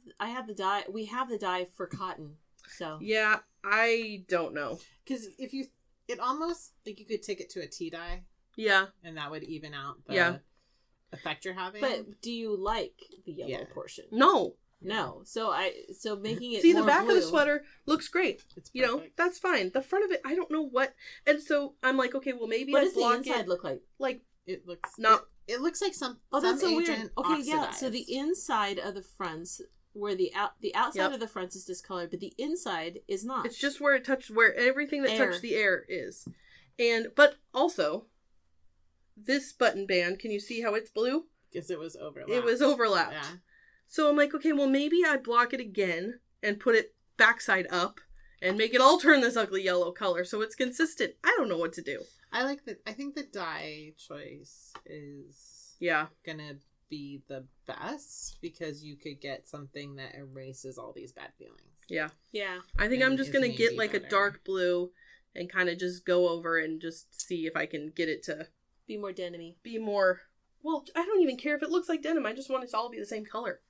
the dye. We have the dye for cotton. So yeah, I don't know. Because it almost, like you could take it to a tea dye. Yeah. And that would even out the effect you're having. But do you like the yellow portion? No. So making it see more the back blue, of the sweater looks great. It's perfect. That's fine. The front of it, I don't know what. And so I'm like, okay, well maybe what I does the inside look like? Like it looks not. It looks like some. Oh, that's so weird. Okay, oxidized. yeah. So the inside of the fronts, where the outside of the fronts is discolored, but the inside is not. It's just where everything that touched the air is. But also, this button band, can you see how it's blue? Because it was overlapped. Yeah. So I'm like, okay, well maybe I block it again and put it backside up and make it all turn this ugly yellow color so it's consistent. I don't know what to do. I think the dye choice is gonna be the best because you could get something that erases all these bad feelings. Yeah. I think I'm just gonna get like a dark blue and kind of just go over and just see if I can get it to be more denim-y. Be more. Well, I don't even care if it looks like denim. I just want it to all be the same color.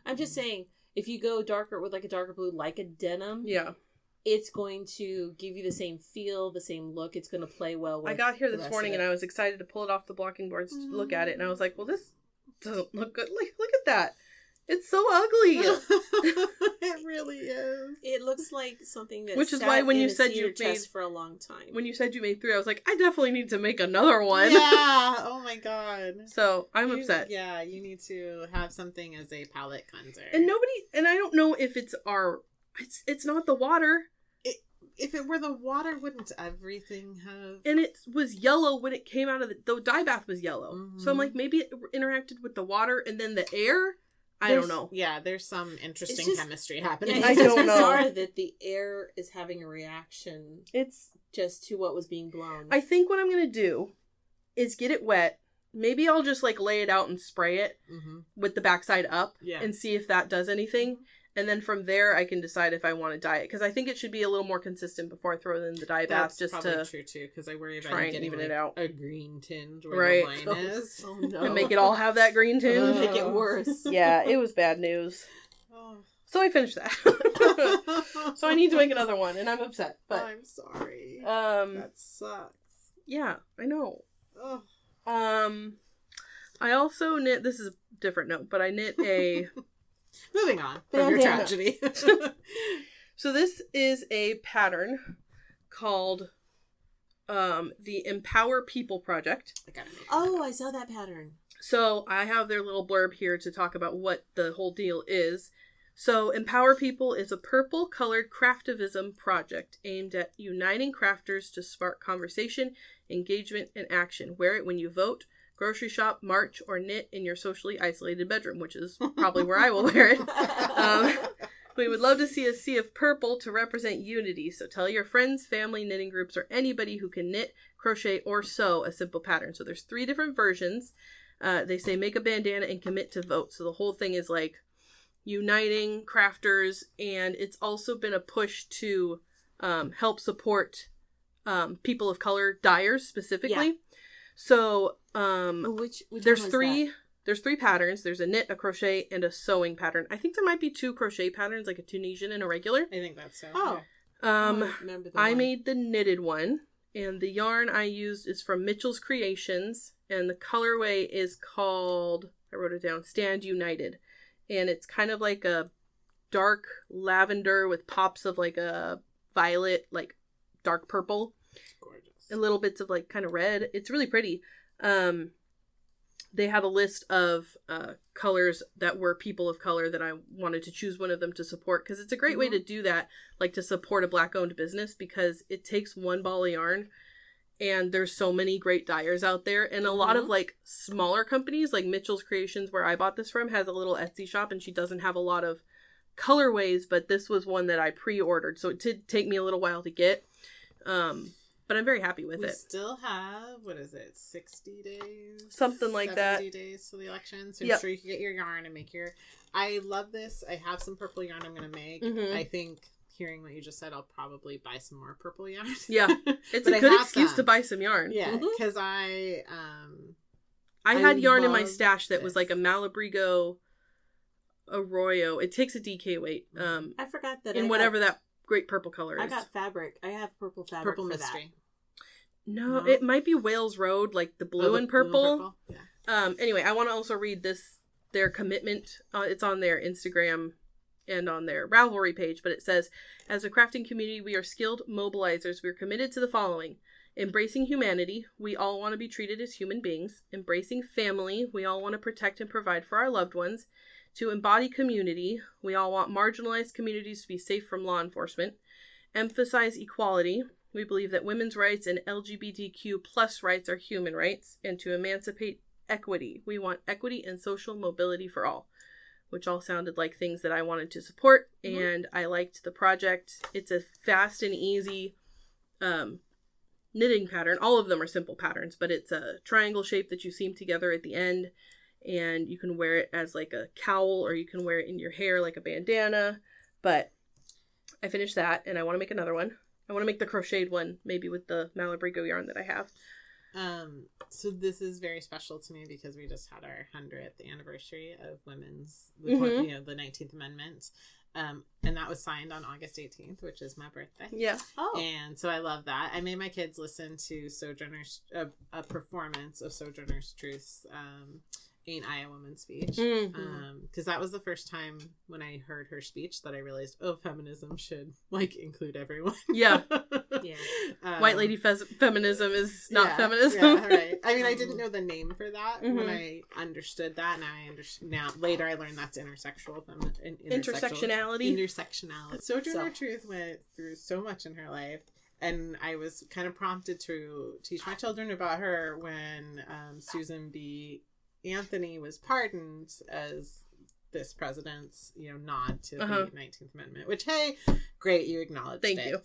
I'm just saying, if you go darker with like a darker blue, like a denim, it's going to give you the same feel, the same look. It's going to play well with. I got here this morning and I was excited to pull it off the blocking boards to look at it, and I was like, well, this doesn't look good. Like, look at that. It's so ugly. It really is. It looks like something that. Which is why when you said you made for a long time. When you said you made 3, I was like, I definitely need to make another one. Yeah. Oh my god. So I'm upset. Yeah, you need to have something as a palette cleanser. And I don't know if it's it's not the water. If it were the water, wouldn't everything have? And it was yellow when it came out of the dye bath was yellow. Mm-hmm. So I'm like, maybe it interacted with the water and then the air. I don't know. Yeah, there's some interesting chemistry happening. I don't know. Bizarre that the air is having a reaction. It's just to what was being blown. I think what I'm gonna do is get it wet. Maybe I'll just like lay it out and spray it with the backside up and see if that does anything. And then from there, I can decide if I want to dye it. Because I think it should be a little more consistent before I throw it in the dye bath. That's probably true, too. Because I worry about getting even it out. A green tinge where the line is. Oh, no. And make it all have that green tinge. Make it worse. Yeah, it was bad news. Oh. So I finished that. So I need to make another one, and I'm upset. But I'm sorry. That sucks. Yeah, I know. Oh. I also knit, this is a different note, but I knit a... Moving on from your tragedy. So this is a pattern called the Empower People Project. I saw that pattern. So I have their little blurb here to talk about what the whole deal is. So Empower People is a purple-colored craftivism project aimed at uniting crafters to spark conversation, engagement, and action. Wear it when you vote, grocery shop, march, or knit in your socially isolated bedroom, which is probably where I will wear it. We would love to see a sea of purple to represent unity, so tell your friends, family, knitting groups, or anybody who can knit, crochet, or sew a simple pattern. So there's 3 different versions. They say make a bandana and commit to vote. So the whole thing is like uniting crafters, and it's also been a push to help support people of color dyers specifically. Yeah. So which there's 3 patterns. There's a knit, a crochet, and a sewing pattern. I think there might be 2 crochet patterns, like a Tunisian and a regular. I think that's so. Oh. I made the knitted one, and the yarn I used is from Mitchell's Creations, and the colorway is called, I wrote it down, Stand United. And it's kind of like a dark lavender with pops of like a violet, like dark purple. Gorgeous. And little bits of like kind of red. It's really pretty. They had a list of colors that were people of color that I wanted to choose one of them to support, because it's a great way to do that, like to support a Black-owned business, because it takes one ball of yarn, and there's so many great dyers out there, and a lot of like smaller companies, like Mitchell's Creations, where I bought this from, has a little Etsy shop, and she doesn't have a lot of colorways, but this was one that I pre-ordered, so it did take me a little while to get. But I'm very happy with it. We still have, 60 days? Something like that. 70 days to the election. So I'm sure you can get your yarn and make your... I love this. I have some purple yarn I'm going to make. I think, hearing what you just said, I'll probably buy some more purple yarn. Yeah. It's a good excuse to buy some yarn. Yeah, because I had yarn in my stash that was like a Malabrigo Arroyo. It takes a DK weight. I forgot that. In whatever that great purple color is. I got fabric. I have purple fabric. Purple for mystery. That. No, it might be Wales Road, like the blue and purple. Blue and purple. Yeah. Anyway, I want to also read their commitment. It's on their Instagram and on their Ravelry page, but it says, as a crafting community, we are skilled mobilizers. We are committed to the following: embracing humanity. We all want to be treated as human beings. Embracing family. We all want to protect and provide for our loved ones. To embody community, we all want marginalized communities to be safe from law enforcement. Emphasize equality. We believe that women's rights and LGBTQ plus rights are human rights. And to emancipate equity. We want equity and social mobility for all. Which all sounded like things that I wanted to support. And I liked the project. It's a fast and easy knitting pattern. All of them are simple patterns, but it's a triangle shape that you seam together at the end. And you can wear it as like a cowl, or you can wear it in your hair like a bandana. But I finished that, and I want to make another one. I want to make the crocheted one, maybe with the Malabrigo yarn that I have. So this is very special to me because we just had our 100th anniversary of the 19th Amendment. And that was signed on August 18th, which is my birthday. Yeah. Oh. And so I love that. I made my kids listen to a performance of Sojourner's Truth's Ain't I a Woman speech. Because that was the first time when I heard her speech that I realized, feminism should include everyone. Yeah. Yeah. White lady feminism is not feminism. Yeah, right. I mean, I didn't know the name for that when I understood that, and I understand now. Later, I learned that's intersectionality. Sojourner Truth went through so much in her life, and I was kind of prompted to teach my children about her when Susan B. Anthony was pardoned as this president's, nod to the 19th Amendment, which, hey, great, you acknowledged it. Thank you.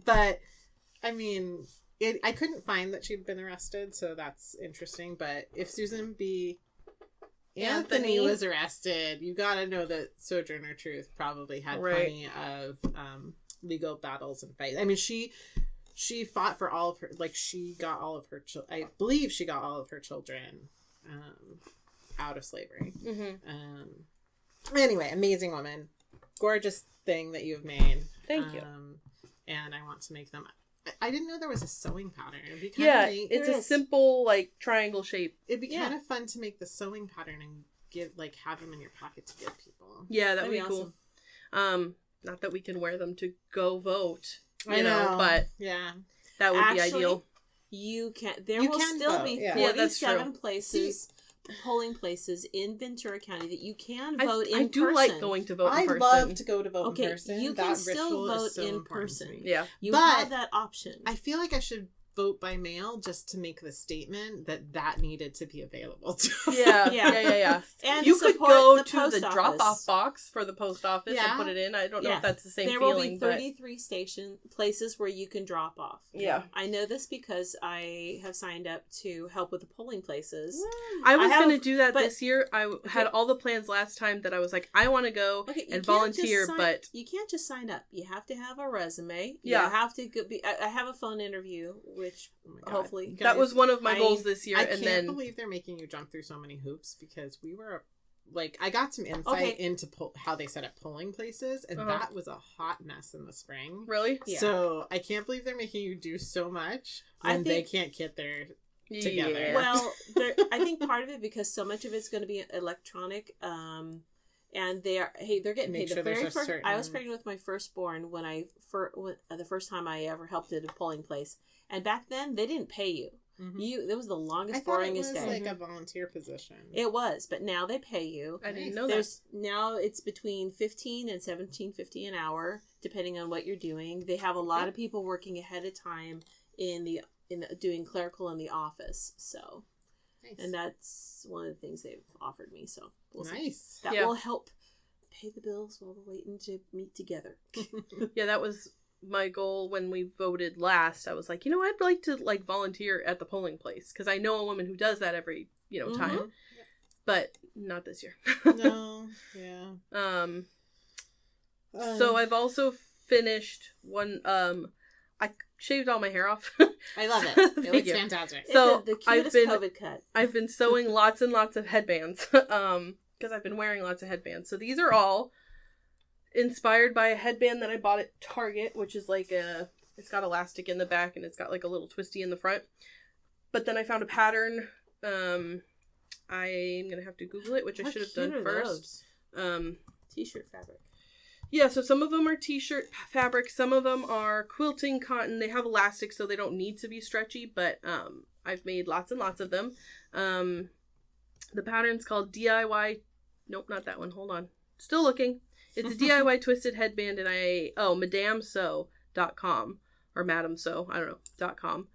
But, I mean, I couldn't find that she'd been arrested, so that's interesting. But if Susan B. Anthony was arrested, you gotta know that Sojourner Truth probably had plenty of legal battles and fights. I mean, she fought for all of her, like, she got all of her I believe she got all of her children out of slavery. Anyway, amazing woman. Gorgeous thing that you've made. Thank you. And I want to make them. I didn't know there was a sewing pattern. It'd be it's a simple, like, triangle shape. It'd be kind of fun to make the sewing pattern and have them in your pocket to give people. Yeah, that'd be awesome. Cool. Not that we can wear them to go vote, you know, but that would be ideal. You can. There will still be 47 places. Polling places in Ventura County that you can vote in person. I do like going to vote in person. I love to go to vote in person. You can still vote in person. Yeah. You have that option. I feel like I should vote by mail just to make the statement that needed to be available to. Yeah. And you could go to the drop-off box for the post office and put it in. I don't know if that's the same feeling. There will be 33 places where you can drop off. Yeah. I know this because I have signed up to help with the polling places. I was going to do that this year. I had all the plans last time that I was like, I want to go and volunteer, but... You can't just sign up. You have to have a resume. You have to I have a phone interview which hopefully guys, that was one of my goals this year. I can't believe they're making you jump through so many hoops because we were like, I got some insight into how they set up polling places, and that was a hot mess in the spring. Really? Yeah. So I can't believe they're making you do so much when they can't get there together. Yeah. Well, I think part of it because so much of it's going to be electronic. And they're getting paid. The very first, I was pregnant with my firstborn when the first time I ever helped at a polling place, and back then they didn't pay you. It was the longest, boringest day. It was like a volunteer position. It was, but now they pay you. I didn't know that. Now it's between $15 and $17.50 an hour, depending on what you're doing. They have a lot of people working ahead of time in doing clerical in the office. So. Nice. And that's one of the things they've offered me. So we'll see. That will help pay the bills while we're waiting to meet together. Yeah, that was my goal when we voted last. I was like, I'd like to volunteer at the polling place because I know a woman who does that every time, but not this year. No, yeah. So I've also finished one. I shaved all my hair off. I love it. It looks fantastic. So the cutest COVID cut. I've been sewing lots and lots of headbands because I've been wearing lots of headbands. So these are all inspired by a headband that I bought at Target, which is like it's got elastic in the back and it's got like a little twisty in the front. But then I found a pattern. I'm gonna have to Google it, which I should have done first. T-shirt fabric. Yeah, so some of them are t-shirt fabric, some of them are quilting cotton. They have elastic, so they don't need to be stretchy, but I've made lots and lots of them. The pattern's called DIY... Nope, not that one. Hold on. Still looking. It's a DIY twisted headband, and MadameSew.com, or Madam Sew, I don't know, .com,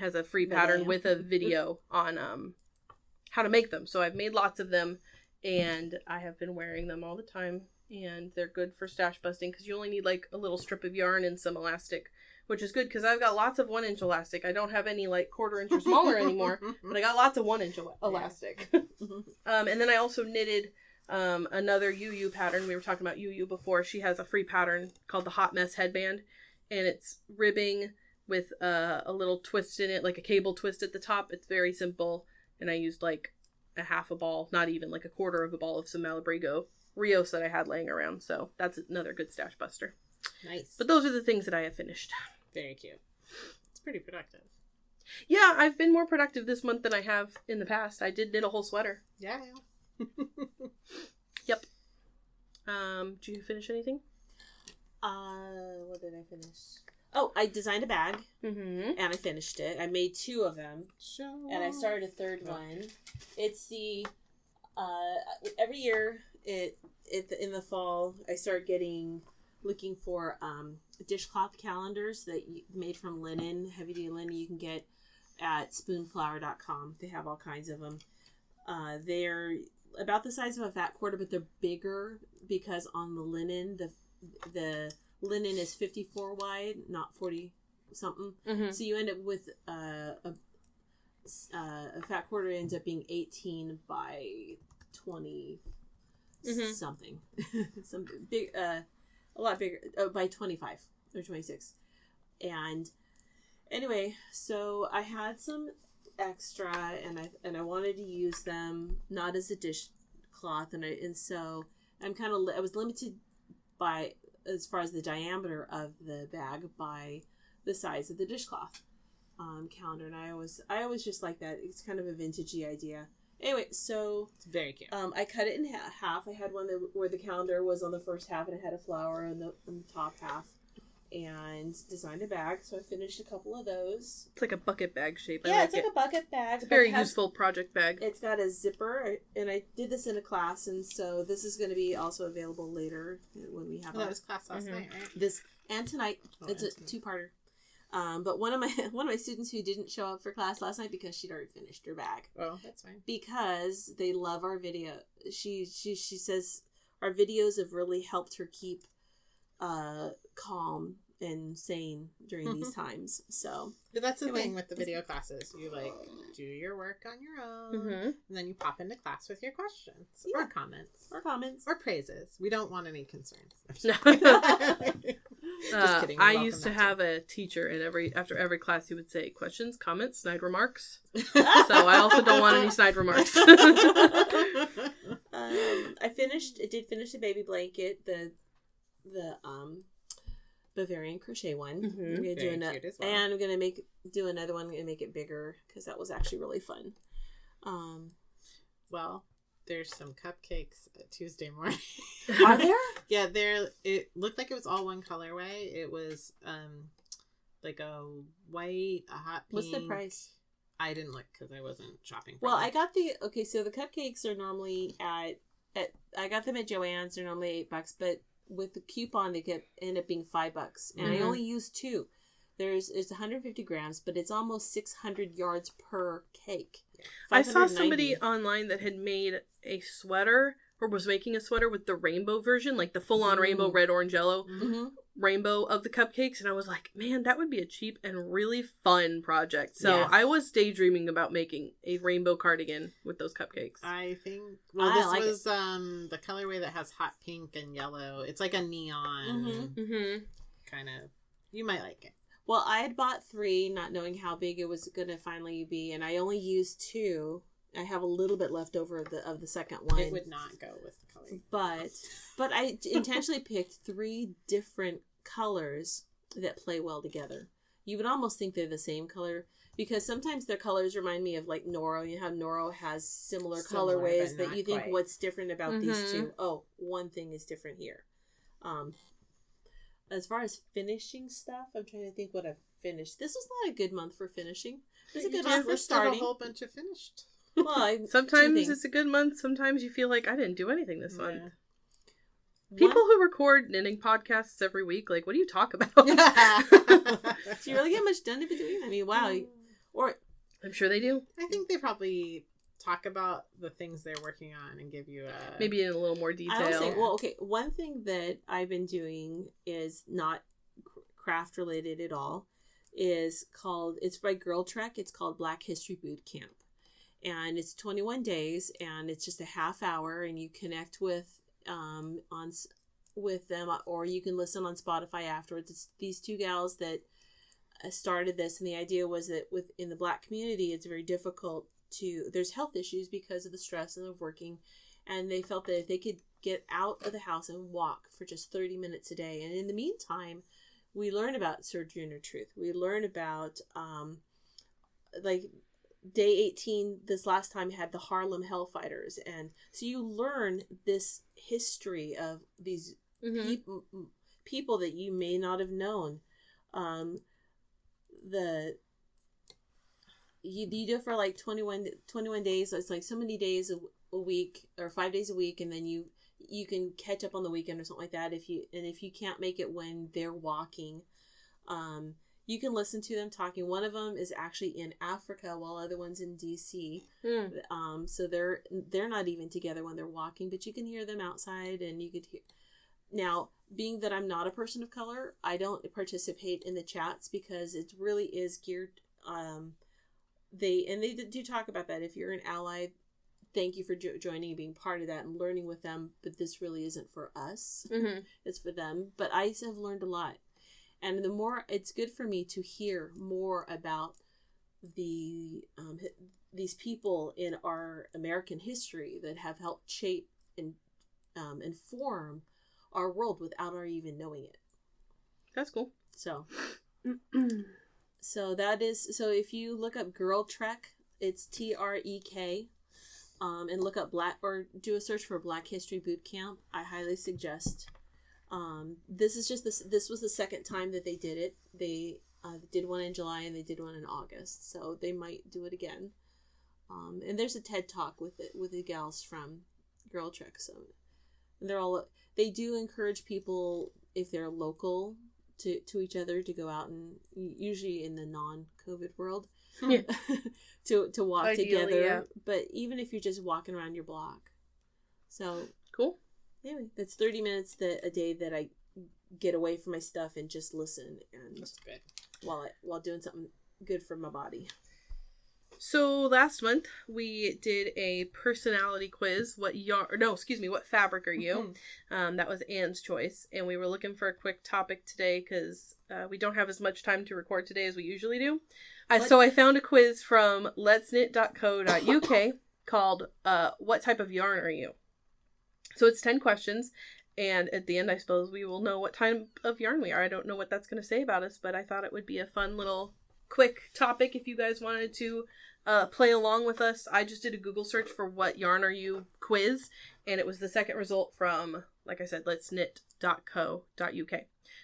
has a free pattern with a video on how to make them. So I've made lots of them, and I have been wearing them all the time. And they're good for stash busting because you only need like a little strip of yarn and some elastic, which is good because I've got lots of 1-inch elastic. I don't have any like 1/4 inch or smaller anymore, but I got lots of 1-inch elastic. And then I also knitted another UU pattern. We were talking about UU before. She has a free pattern called the Hot Mess Headband, and it's ribbing with a little twist in it, like a cable twist at the top. It's very simple, and I used like a half a ball, not even like a 1/4 of a ball of some Malabrigo Rios that I had laying around, so that's another good stash buster. Nice. But those are the things that I have finished. Very cute. It's pretty productive. Yeah, I've been more productive this month than I have in the past. I did knit a whole sweater. Yeah. Yep. Did you finish anything? What did I finish? Oh, I designed a bag, and I finished it. I made 2 of them, and I started a 3rd one. It's the every year in the fall I start looking for dishcloth calendars that made from linen, heavy duty linen. You can get at spoonflower.com. They have all kinds of them. They're about the size of a fat quarter, but they're bigger because on the linen the linen is 54 wide, not 40 something. So you end up with a fat quarter ends up being 18 by 20 something. Some big, a lot bigger, by 25 or 26. And anyway, so I had some extra and I wanted to use them not as a dishcloth, and so I was limited by, as far as the diameter of the bag, by the size of the dishcloth counter, and I always just like that. It's kind of a vintagey idea. Anyway, so it's very cute. I cut it in half. I had one where the calendar was on the first half and it had a flower in the top half, and designed a bag. So I finished a couple of those. It's like a bucket bag shape. Yeah, it's like a bucket bag. It's a very useful project bag. It's got a zipper, and I did this in a class, and so this is going to be also available later when we have. That was class last night, right? This and tonight. It's a two-parter. But one of my students who didn't show up for class last night because she'd already finished her bag. Oh, that's fine. Because they love our video. She says our videos have really helped her keep calm and sane during these times. So but that's the thing with the video classes. You do your work on your own, and then you pop into class with your questions or comments or praises. We don't want any concerns. Just kidding. I used to have a teacher, and after every class he would say questions, comments, snide remarks. So I also don't want any snide remarks. I did finish the baby blanket, the Bavarian crochet one. I'm gonna do another, and I'm gonna do another one and make it bigger because that was actually really fun. Well, there's some cupcakes Tuesday morning. Are there? Yeah, it looked like it was all one colorway. It was like a white, a hot pink. What's the price? I didn't look because I wasn't shopping for them. I got so the cupcakes are normally at I got them at Joann's. They're normally $8, but with the coupon they could end up being $5, and I only used 2. It's 150 grams, but it's almost 600 yards per cake. I saw somebody online that had made a sweater, or was making a sweater with the rainbow version, like the full-on rainbow, red, orange, yellow rainbow of the cupcakes, and I was like, man, that would be a cheap and really fun project. So I was daydreaming about making a rainbow cardigan with those cupcakes. I think, this was the colorway that has hot pink and yellow. It's like a neon kind of, you might like it. Well, I had bought 3, not knowing how big it was going to finally be, and I only used 2. I have a little bit left over of the second one. It would not go with the color. But I intentionally picked 3 different colors that play well together. You would almost think they're the same color, because sometimes their colors remind me of like Noro. You know how Noro has similar colorways that you think, what's different about these two? Oh, one thing is different here. As far as finishing stuff, I'm trying to think what I've finished. This was not a good month for finishing. It was a good month for starting. A whole bunch of finished. Well, sometimes it's a good month. Sometimes you feel like I didn't do anything this month. People who record knitting podcasts every week, like, what do you talk about? Do you really get much done in between? I mean, wow. Or I'm sure they do. I think they probably talk about the things they're working on and give you maybe in a little more detail. I will say, well, okay, one thing that I've been doing is not craft related at all. It's by Girl Trek. It's called Black History Boot Camp, and it's 21 days, and it's just a half hour, and you connect with them, or you can listen on Spotify afterwards. It's these 2 gals that started this, and the idea was that within the Black community, it's very difficult there's health issues because of the stress of working, and they felt that if they could get out of the house and walk for just 30 minutes a day, and in the meantime, we learn about Surgery Under Truth. We learn about like day 18 this last time had the Harlem Hellfighters, and so you learn this history of these people that you may not have known. You do it for like 21 days. So it's like so many days a week, or 5 days a week, and then you can catch up on the weekend or something like that. If you can't make it when they're walking, you can listen to them talking. One of them is actually in Africa, while other one's in DC. So they're not even together when they're walking, but you can hear them outside, and you could hear. Now, being that I'm not a person of color, I participate in the chats because it really is geared. They do talk about that. If you're an ally thank you for joining and being part of that and learning with them, but this really isn't for us. It's for them. But I have learned a lot. And the more, it's good for me to hear more about these people in our American history that have helped shape and inform our world without our even knowing it. That's cool. So if you look up Girl Trek, it's TREK, and look up Black, or do a search for Black History Boot Camp. I highly suggest. This was the second time that they did it. They did one in July and they did one in August, so they might do it again. And there's a TED Talk with the gals from Girl Trek. So they do encourage people, if they're local to each other, to go out and, usually in the non-COVID world, to walk Ideally, together. yeah. But even if you're just walking around your block. So cool. Anyway, that's 30 minutes a day that I get away from my stuff and just listen, and That's good. while doing something good for my body. So last month we did a personality quiz. What fabric are you? That was Anne's choice, and we were looking for a quick topic today because we don't have as much time to record today as we usually do. So I found a quiz from letsknit.co.uk called "What type of yarn are you?" So it's 10 questions, and at the end, I suppose we will know what type of yarn we are. I don't know what that's going to say about us, but I thought it would be a fun little quick topic if you guys wanted to play along with us. I just did a Google search for "What yarn are you?" quiz, and it was the second result from, like I said, letsknit.co.uk.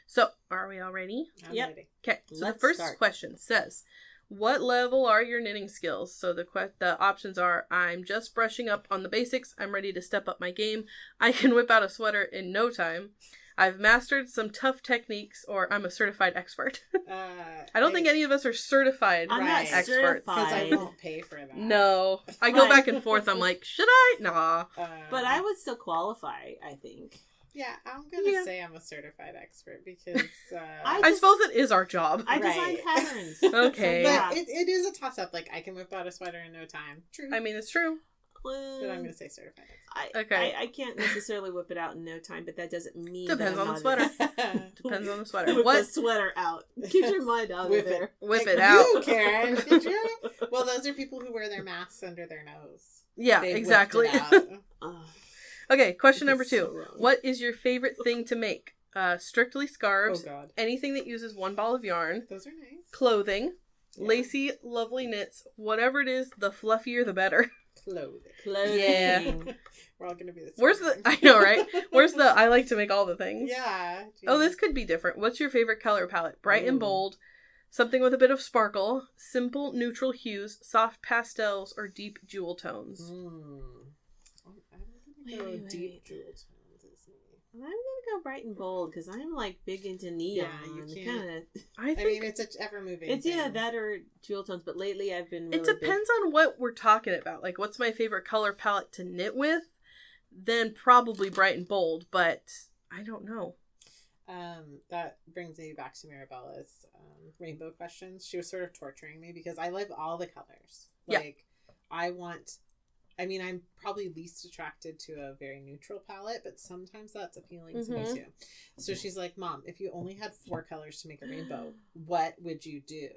So, are we all ready? I'm ready. Okay, so the first question says, what level are your knitting skills? So the options are, I'm just brushing up on the basics. I'm ready to step up my game. I can whip out a sweater in no time. I've mastered some tough techniques, or I'm a certified expert. I don't think any of us are certified experts. Because I won't pay for that. No. I go back and forth. I'm like, should I? Nah. But I would still qualify, I think. Yeah, I'm going to say I'm a certified expert because... I suppose it is our job. I design patterns. Okay. But it is a toss-up. Like, I can whip out a sweater in no time. True. I mean, it's true. But I'm going to say certified expert. I can't necessarily whip it out in no time, but that doesn't mean Depends on the sweater. Depends on the sweater. Whip the sweater out. Get your mind out of there. Whip it out. You, Karen. Did you? Well, those are people who wear their masks under their nose. Yeah, They exactly. whipped it out. Okay, question number 2. So what is your favorite thing to make? Strictly scarves. Oh, God. Anything that uses one ball of yarn. Those are nice. Clothing. Yeah. Lacy, lovely knits. Whatever it is, the fluffier the better. Clothing. Yeah. We're all going to be the same. Where's the... I know, right? Where's the... I like to make all the things. Yeah. Geez. Oh, this could be different. What's your favorite color palette? Bright and bold. Something with a bit of sparkle. Simple, neutral hues. Soft pastels or deep jewel tones. Deep jewel tones. I'm gonna go bright and bold because I'm like big into neon. Yeah, you can't. I mean, it's a ever moving. It's that or jewel tones, but lately I've been. Really it depends on what we're talking about. Like, what's my favorite color palette to knit with? Then probably bright and bold, but I don't know. That brings me back to Mirabella's rainbow questions. She was sort of torturing me because I love all the colors. Like, I'm probably least attracted to a very neutral palette, but sometimes that's appealing to me too. So she's like, Mom, if you only had 4 colors to make a rainbow, what would you do?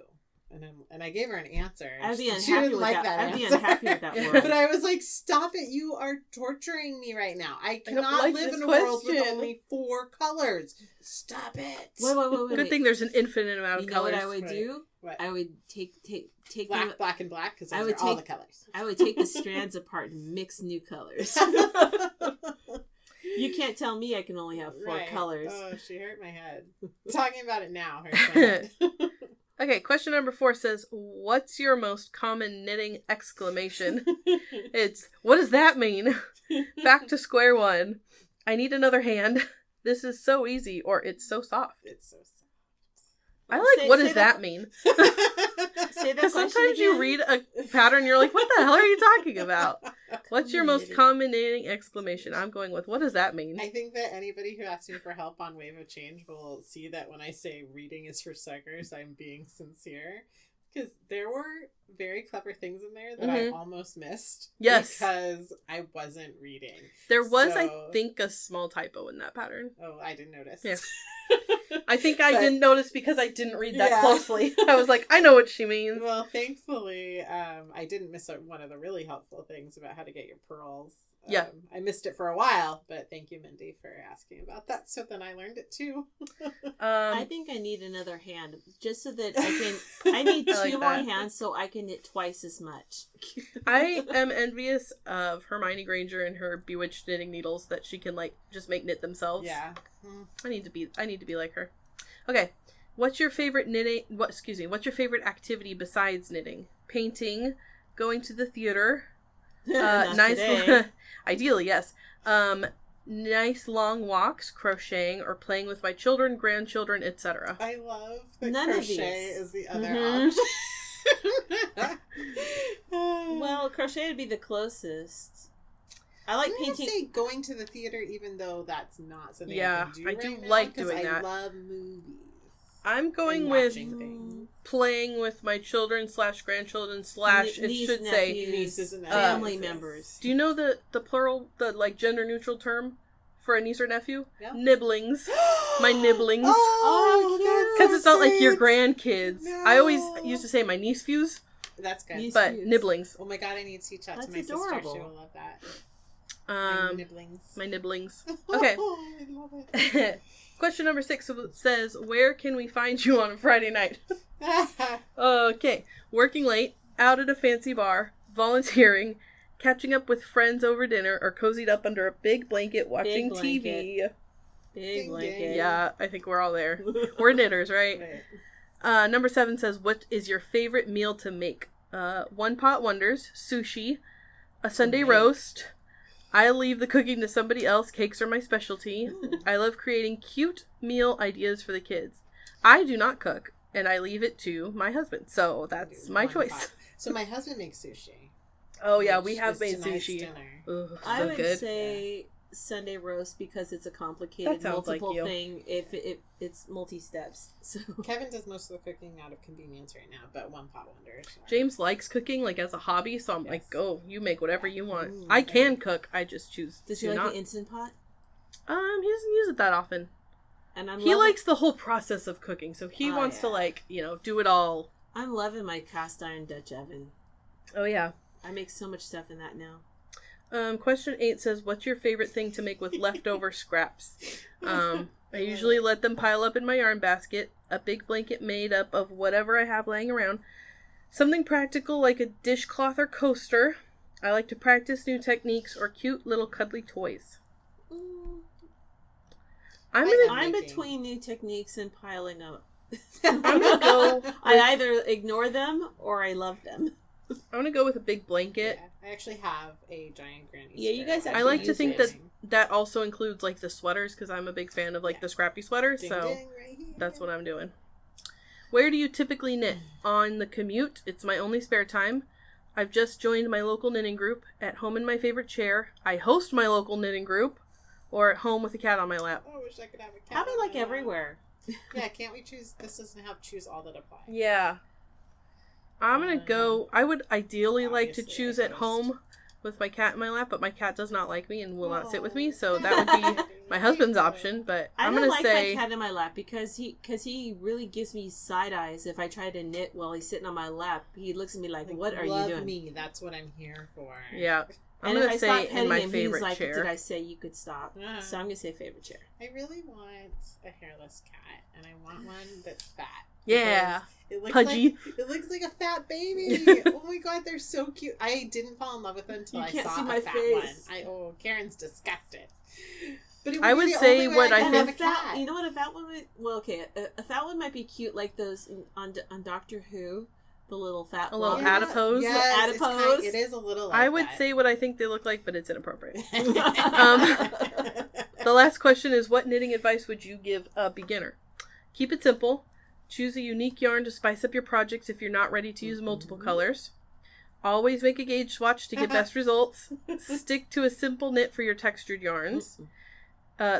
And I gave her an answer. I'd be she didn't unhappy like that I'd be answer. unhappy with that word. But I was like, stop it. You are torturing me right now. I cannot like live this in a world with question. only 4 colors. Stop it. Wait. Good thing there's an infinite amount of You know colors. what I would do? What? I would take Black and black, because I those would are all the take- colors. I would take the strands apart and mix new colors. You can't tell me I can only have 4 Right. colors. Oh, she hurt my head. Talking about it now hurts my head. Okay, question number 4 says, what's your most common knitting exclamation? It's, what does that mean? Back to square one. I need another hand. This is so easy, or it's so soft. It's so sad. I like, what does that mean? Say that Because question sometimes you again. read a pattern, you're like, what the hell are you talking about? What's your most common knitting exclamation? I'm going with, what does that mean? I think that anybody who asks me for help on Wave of Change will see that when I say reading is for suckers, I'm being sincere. Because there were very clever things in there that I almost missed. Yes. Because I wasn't reading. There was, I think, a small typo in that pattern. Oh, I didn't notice. Yeah. I think I didn't notice because I didn't read that closely. I was like, I know what she means. Well, thankfully, I didn't miss one of the really helpful things about how to get your pearls. Yeah. I missed it for a while, but thank you, Mindy, for asking about that. So then I learned it too. I think I need another hand just so that I need two more hands so I can knit twice as much. I am envious of Hermione Granger and her bewitched knitting needles that she can just make knit themselves. Yeah. I need to be like her. Okay. What's your favorite what's your favorite activity besides knitting? Painting, going to the theater, nice ideally, yes. Nice long walks, crocheting, or playing with my children, grandchildren, etc. I love that None crochet is the other option. Well, crochet would be the closest. I like painting. Say going to the theater, even though that's not something I can do I right do now, like doing that. I love movies. I'm going with playing with my children / grandchildren / it should say nieces and family members. Do you know the plural, the gender neutral term for a niece or nephew? Yeah. Nibblings. My nibblings. Oh, because it's not like your grandkids. No. I always used to say my niece views. That's good. But nibblings. Oh my god, I need to teach that to my adorable. sister. She will love that. My nibblings. Okay. I love it. Question number 6 says, where can we find you on a Friday night? Okay. Working late, out at a fancy bar, volunteering, catching up with friends over dinner, or cozied up under a big blanket watching TV. Big blanket. Yeah, I think we're all there. We're knitters, right? Number 7 says, what is your favorite meal to make? One pot wonders, sushi, a Sunday roast. I leave the cooking to somebody else. Cakes are my specialty. I love creating cute meal ideas for the kids. I do not cook, and I leave it to my husband. So that's my choice. Pot. So my husband makes sushi. Oh yeah, we have made sushi. Ooh, I would say Sunday roast because it's a complicated multiple thing. If it's multi-steps. So Kevin does most of the cooking out of convenience right now, but one pot wonders. James likes cooking as a hobby, so I'm like, go, you make whatever you want. I can cook, I just choose. Does he like the Instant Pot? He doesn't use it that often. And he likes the whole process of cooking, so he wants to do it all. I'm loving my cast iron Dutch oven. Oh yeah, I make so much stuff in that now. Question 8 says, what's your favorite thing to make with leftover scraps? I usually let them pile up in my yarn basket, a big blanket made up of whatever I have laying around, something practical like a dishcloth or coaster. I like to practice new techniques or cute little cuddly toys. I'm between new techniques and piling up. I'm gonna go. I either ignore them or I love them. I'm gonna go with a big blanket. Yeah, I actually have a giant granny. Yeah, you guys. I like to think that also includes the sweaters because I'm a big fan of the scrappy sweaters. So that's what I'm doing. Where do you typically knit? On the commute. It's my only spare time. I've just joined my local knitting group. At home in my favorite chair. I host my local knitting group. Or at home with a cat on my lap. I wish I could have a cat. Probably everywhere. Yeah, can't we choose? This doesn't have choose all that apply. Yeah. I'm going to go. I would ideally like to choose at home with my cat in my lap, but my cat does not like me and will not sit with me, so that would be my husband's option. But I'm going to say. I don't like my cat in my lap because he really gives me side eyes if I try to knit while he's sitting on my lap. He looks at me like what are you doing? Love me. That's what I'm here for. Yeah. I'm going to say in my favorite chair. Did I say you could stop? So I'm going to say favorite chair. I really want a hairless cat, and I want one that's fat. Yeah. It looks pudgy. It looks like a fat baby. Oh my god, they're so cute. I didn't fall in love with them until I saw a fat one. Karen's disgusted. But I would say what I think. You know what a fat one would... Well, okay, a fat one might be cute like those on Doctor Who. The little fat little adipose. Yes, adipose. It is a little like I would say what I think they look like, but it's inappropriate. The last question is, what knitting advice would you give a beginner? Keep it simple. Choose a unique yarn to spice up your projects if you're not ready to use multiple colors. Always make a gauge swatch to get best results. Stick to a simple knit for your textured yarns.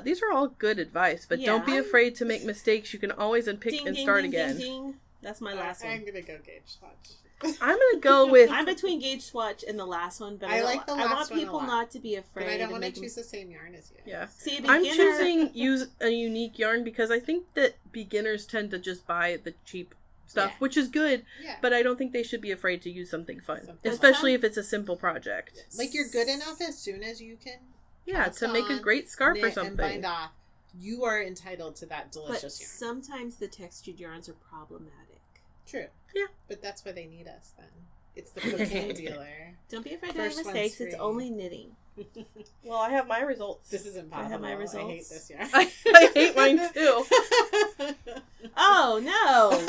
These are all good advice, but don't be afraid to make mistakes. You can always unpick and start again. Ding. That's my last one. I'm gonna go Gauge Swatch. I'm gonna go with. I'm between Gauge Swatch and the last one, but I like the last I want one a people lot. not to be afraid. But I don't want to make choose the same yarn as you. Yeah. See, I'm choosing use a unique yarn because I think that beginners tend to just buy the cheap stuff, which is good, but I don't think they should be afraid to use something fun, especially if it's a simple project. Like, you're good enough as soon as you can. Yeah, to make a great scarf or something. And bind off. You are entitled to that delicious yarn. Sometimes the textured yarns are problematic. True. Yeah. But that's why they need us then. It's the cocaine dealer. Don't be afraid to make mistakes. It's only knitting. Well, I have my results. This is impossible. I have my results. I hate this yarn. I hate mine too. Oh no!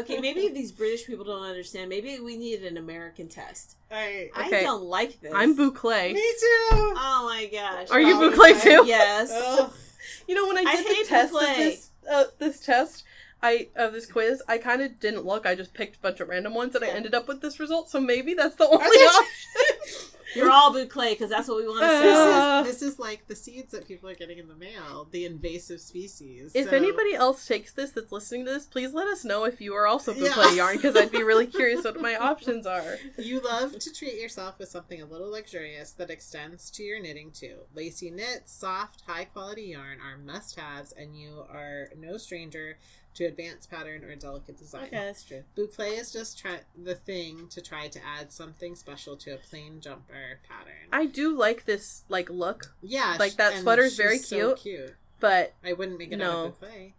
Okay. Maybe these British people don't understand. Maybe we need an American test. Alright. I don't like this. I'm boucle. Me too. Oh my gosh. Are you boucle too? Yes. Ugh. You know, when I did the test of this test, of this quiz, I kind of didn't look. I just picked a bunch of random ones, and I ended up with this result. So maybe that's the only option. You're all boucle because that's what we want to say. This is like the seeds that people are getting in the mail, the invasive species. If anybody else takes this that's listening to this, please let us know if you are also boucle yarn, because I'd be really curious what my options are. You love to treat yourself with something a little luxurious that extends to your knitting too. Lacy knits, soft, high-quality yarn are must-haves, and you are no stranger to advanced pattern or delicate design. Okay, that's true. Boucle is just the thing to try to add something special to a plain jumper pattern. I do like this look. Yeah, like that sweater's very so cute. But I wouldn't make it out of boucle.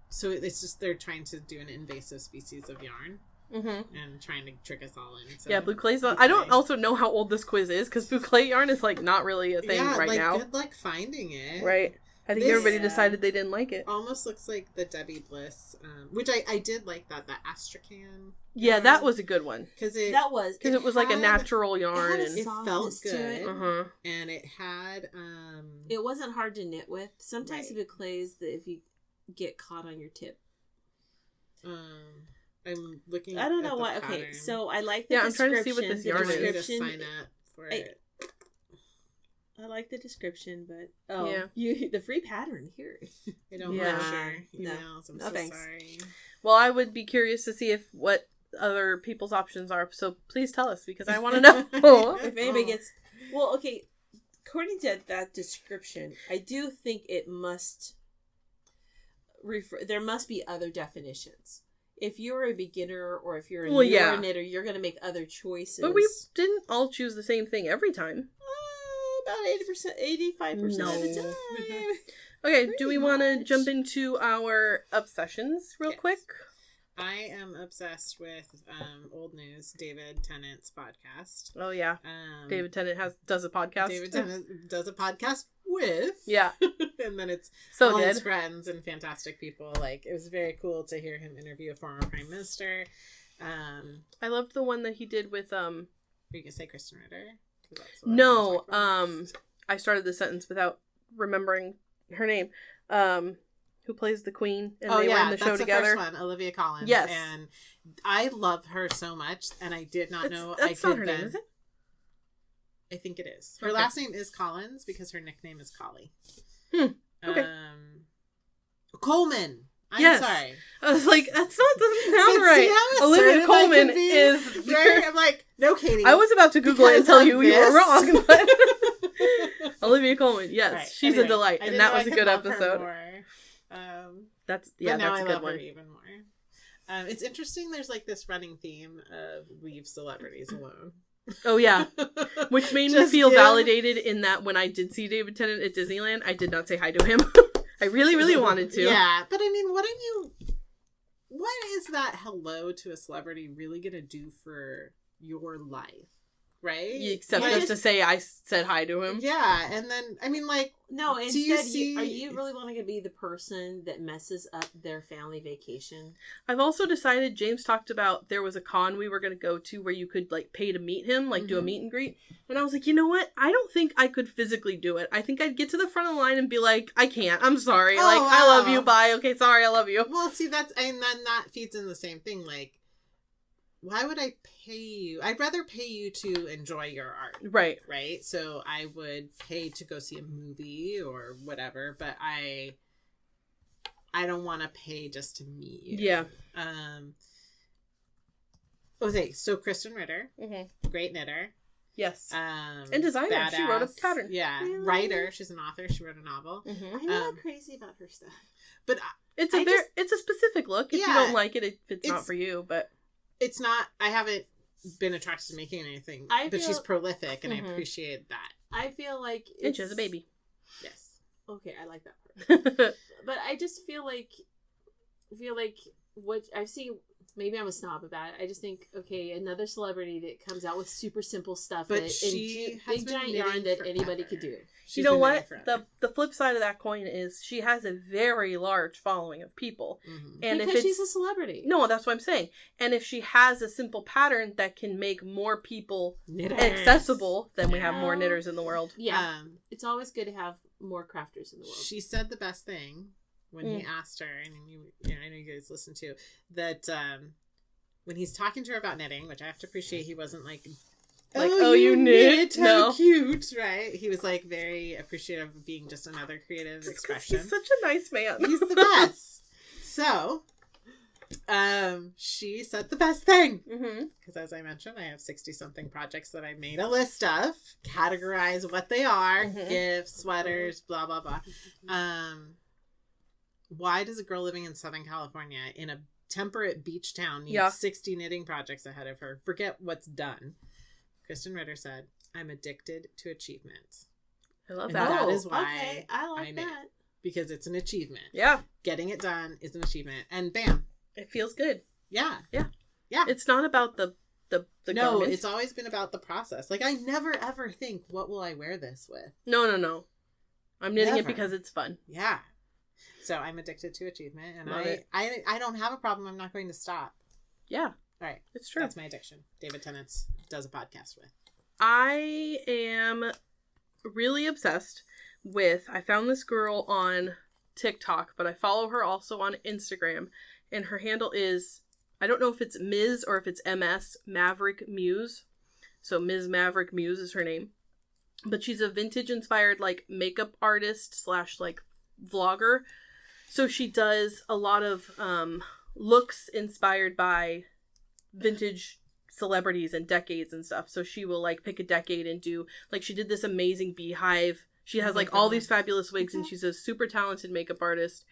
So it's just they're trying to do an invasive species of yarn. And trying to trick us all in. So yeah, boucle's not. I don't also know how old this quiz is because boucle yarn is not really a thing right now. Good luck finding it. Right. I think everybody decided they didn't like it. Almost looks like the Debbie Bliss, which I did like that, the Astrakhan. Yeah, that was a good one. Because it was like a natural yarn. It felt good. Uh-huh. And it had... it wasn't hard to knit with. Sometimes the boucles, if you get caught on your tip. I'm looking I don't know why. pattern. Okay, so I like the description. I'm trying to see what this yarn is. I'm here to sign up for it. I like the description, but the free pattern here. I don't want to share emails. I'm so thanks. sorry. Well, I would be curious to see what other people's options are. So please tell us because I want to know if anybody gets. Well, okay. According to that description, I do think it must there must be other definitions. If you're a beginner or if you're a newer knitter, you're going to make other choices. But we didn't all choose the same thing every time. About 85% of the time. Okay, do we want to jump into our obsessions real quick? I am obsessed with old news, David Tennant's podcast. Oh yeah, David Tennant does a podcast. David Tennant does a podcast with and then it's so all good. His friends and fantastic people. Like it was very cool to hear him interview a former prime minister. I loved the one that he did with Were you gonna say Kristen Ritter? No, I started the sentence without remembering her name. Who plays the Queen, and they were in the show together. The first one, Olivia Collins. Yes, and I love her so much, and I did not know I could. Not her name, is it? I think it is. Her last name is Collins because her nickname is Collie. Okay. Coleman. I'm sorry. I was like, doesn't sound right. Olivia Coleman is. Right? I'm like, no, Katie. I was about to Google it and tell you were wrong, but Olivia Coleman, yes, she's a delight, and that was a good episode. That's a good one. Even more. It's interesting. There's this running theme of leave celebrities alone. Oh yeah, which made me feel validated in that when I did see David Tennant at Disneyland, I did not say hi to him. I really, really wanted to. Yeah, but I mean, what is that hello to a celebrity really gonna do for your life? Right? Except just to say I said hi to him. Yeah, and then, I mean, no, instead, are you really wanting to be the person that messes up their family vacation? I've also decided, James talked about there was a con we were going to go to where you could, pay to meet him, do a meet and greet. And I was like, you know what? I don't think I could physically do it. I think I'd get to the front of the line and be like, I can't. I'm sorry. Oh, wow. I love you. Bye. Okay, sorry. I love you. Well, see, and then that feeds in the same thing, why would I pay you? I'd rather pay you to enjoy your art. Right. Right? So I would pay to go see a movie or whatever, but I I don't want to pay just to meet you. Yeah. Okay, so Kristen Ritter, great knitter. Yes. And designer. Badass. She wrote a pattern. Yeah. Really? Writer. She's an author. She wrote a novel. I'm not crazy about her stuff. But it's a specific look. If you don't like it, it's not for you. But it's not. I haven't been attracted to making anything. But she's prolific, and I appreciate that. I feel like and she has a baby. Yes. Okay, I like that part. But I just feel like what I've seen. Maybe I'm a snob about it. I just think, okay, another celebrity that comes out with super simple stuff, but she has big giant yarn that anybody could do. You know what? The flip side of that coin is she has a very large following of people, and because she's a celebrity. No, that's what I'm saying. And if she has a simple pattern that can make more people accessible, then we have more knitters in the world. Yeah, it's always good to have more crafters in the world. She said the best thing. When he asked her, and I know you guys listened to, that when he's talking to her about knitting, which I have to appreciate, he wasn't like oh you knit? How cute, right? He was like very appreciative of being just another creative expression. He's such a nice man. He's the best. So, she said the best thing. Because as I mentioned, I have 60-something projects that I made a list of, categorize what they are, gifts, sweaters, blah, blah, blah. Why does a girl living in Southern California in a temperate beach town need 60 knitting projects ahead of her? Forget what's done. Kristen Ritter said, I'm addicted to achievements. I love and that. That is why I like that. Because it's an achievement. Yeah. Getting it done is an achievement. And bam. It feels good. Yeah. Yeah. Yeah. It's not about the no, garment. It's always been about the process. Like, I never ever think, what will I wear this with? No. I'm knitting it because it's fun. Yeah. So I'm addicted to achievement, and I don't have a problem. I'm not going to stop. Yeah. All right. It's true. That's my addiction. David Tennant's does a podcast with. I am really obsessed with, I found this girl on TikTok, but I follow her also on Instagram, and her handle is, I don't know if it's Ms. or if it's MS, Maverick Muse. So Ms. Maverick Muse is her name. But she's a vintage inspired like makeup artist / like vlogger. So she does a lot of looks inspired by vintage celebrities and decades and stuff. So she will like pick a decade and do, like, she did this amazing beehive. She has like all these fabulous wigs, and she's a super talented makeup artist.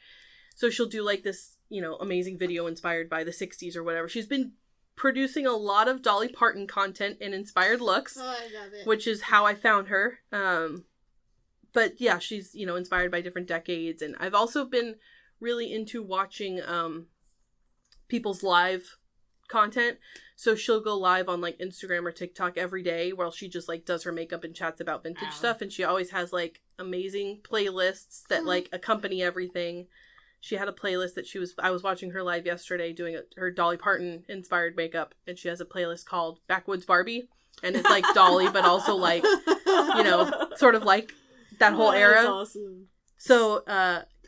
So she'll do like this, amazing video inspired by the 60s or whatever. She's been producing a lot of Dolly Parton content and inspired looks, I love it. Which is how I found her. But yeah, she's, inspired by different decades. And I've also been really into watching people's live content. So she'll go live on like Instagram or TikTok every day while she just like does her makeup and chats about vintage stuff. And she always has like amazing playlists that like accompany everything. She had a playlist that I was watching her live yesterday doing her Dolly Parton inspired makeup. And she has a playlist called Backwoods Barbie. And it's like Dolly, but also like, sort of like that whole era. Awesome. So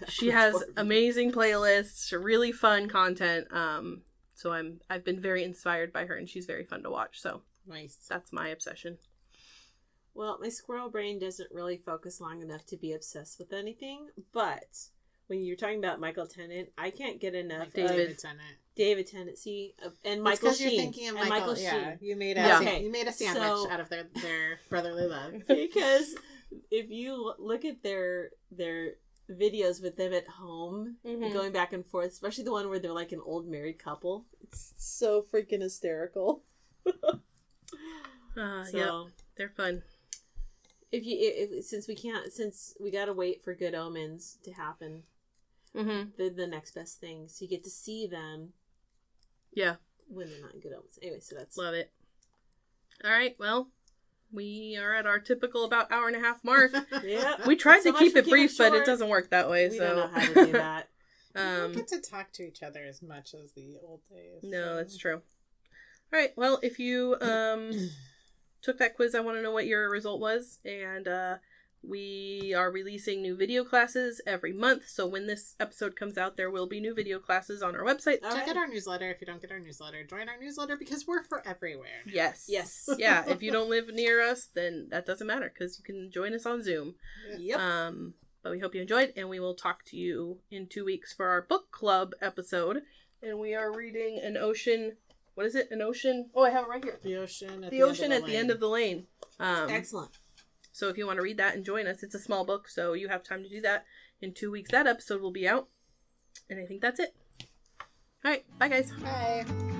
she has amazing playlists, really fun content. So I've been very inspired by her, and she's very fun to watch. So nice. That's my obsession. Well, my squirrel brain doesn't really focus long enough to be obsessed with anything. But when you're talking about Michael Tennant, I can't get enough of David Tennant. David Tennant, see, and Michael Sheen. You're thinking of Michael Sheen. Yeah, you made a sandwich out of their brotherly love. Because if you look at their videos with them at home, going back and forth, especially the one where they're like an old married couple, it's so freaking hysterical. Yeah, they're fun. Since we gotta wait for Good Omens to happen, the next best thing, so you get to see them. Yeah, when they're not in Good Omens. Anyway, so that's love it. All right, well, we are at our typical about hour and a half mark. Yeah, we tried to keep it brief, but it doesn't work that way. We don't know how to do that. We don't get to talk to each other as much as the old days. No, that's true. All right, well, if you took that quiz, I want to know what your result was, and we are releasing new video classes every month, so when this episode comes out, there will be new video classes on our website. Check out our newsletter. If you don't get our newsletter, join our newsletter, because we're for everywhere. Yes. Yeah, if you don't live near us, then that doesn't matter, because you can join us on Zoom. Yep. But we hope you enjoyed, and we will talk to you in 2 weeks for our book club episode. And we are reading An Ocean... What is it? An Ocean... Oh, I have it right here. The Ocean at the End of the Lane. Excellent. So if you want to read that and join us, it's a small book, so you have time to do that. In 2 weeks, that episode will be out. And I think that's it. All right. Bye, guys. Bye.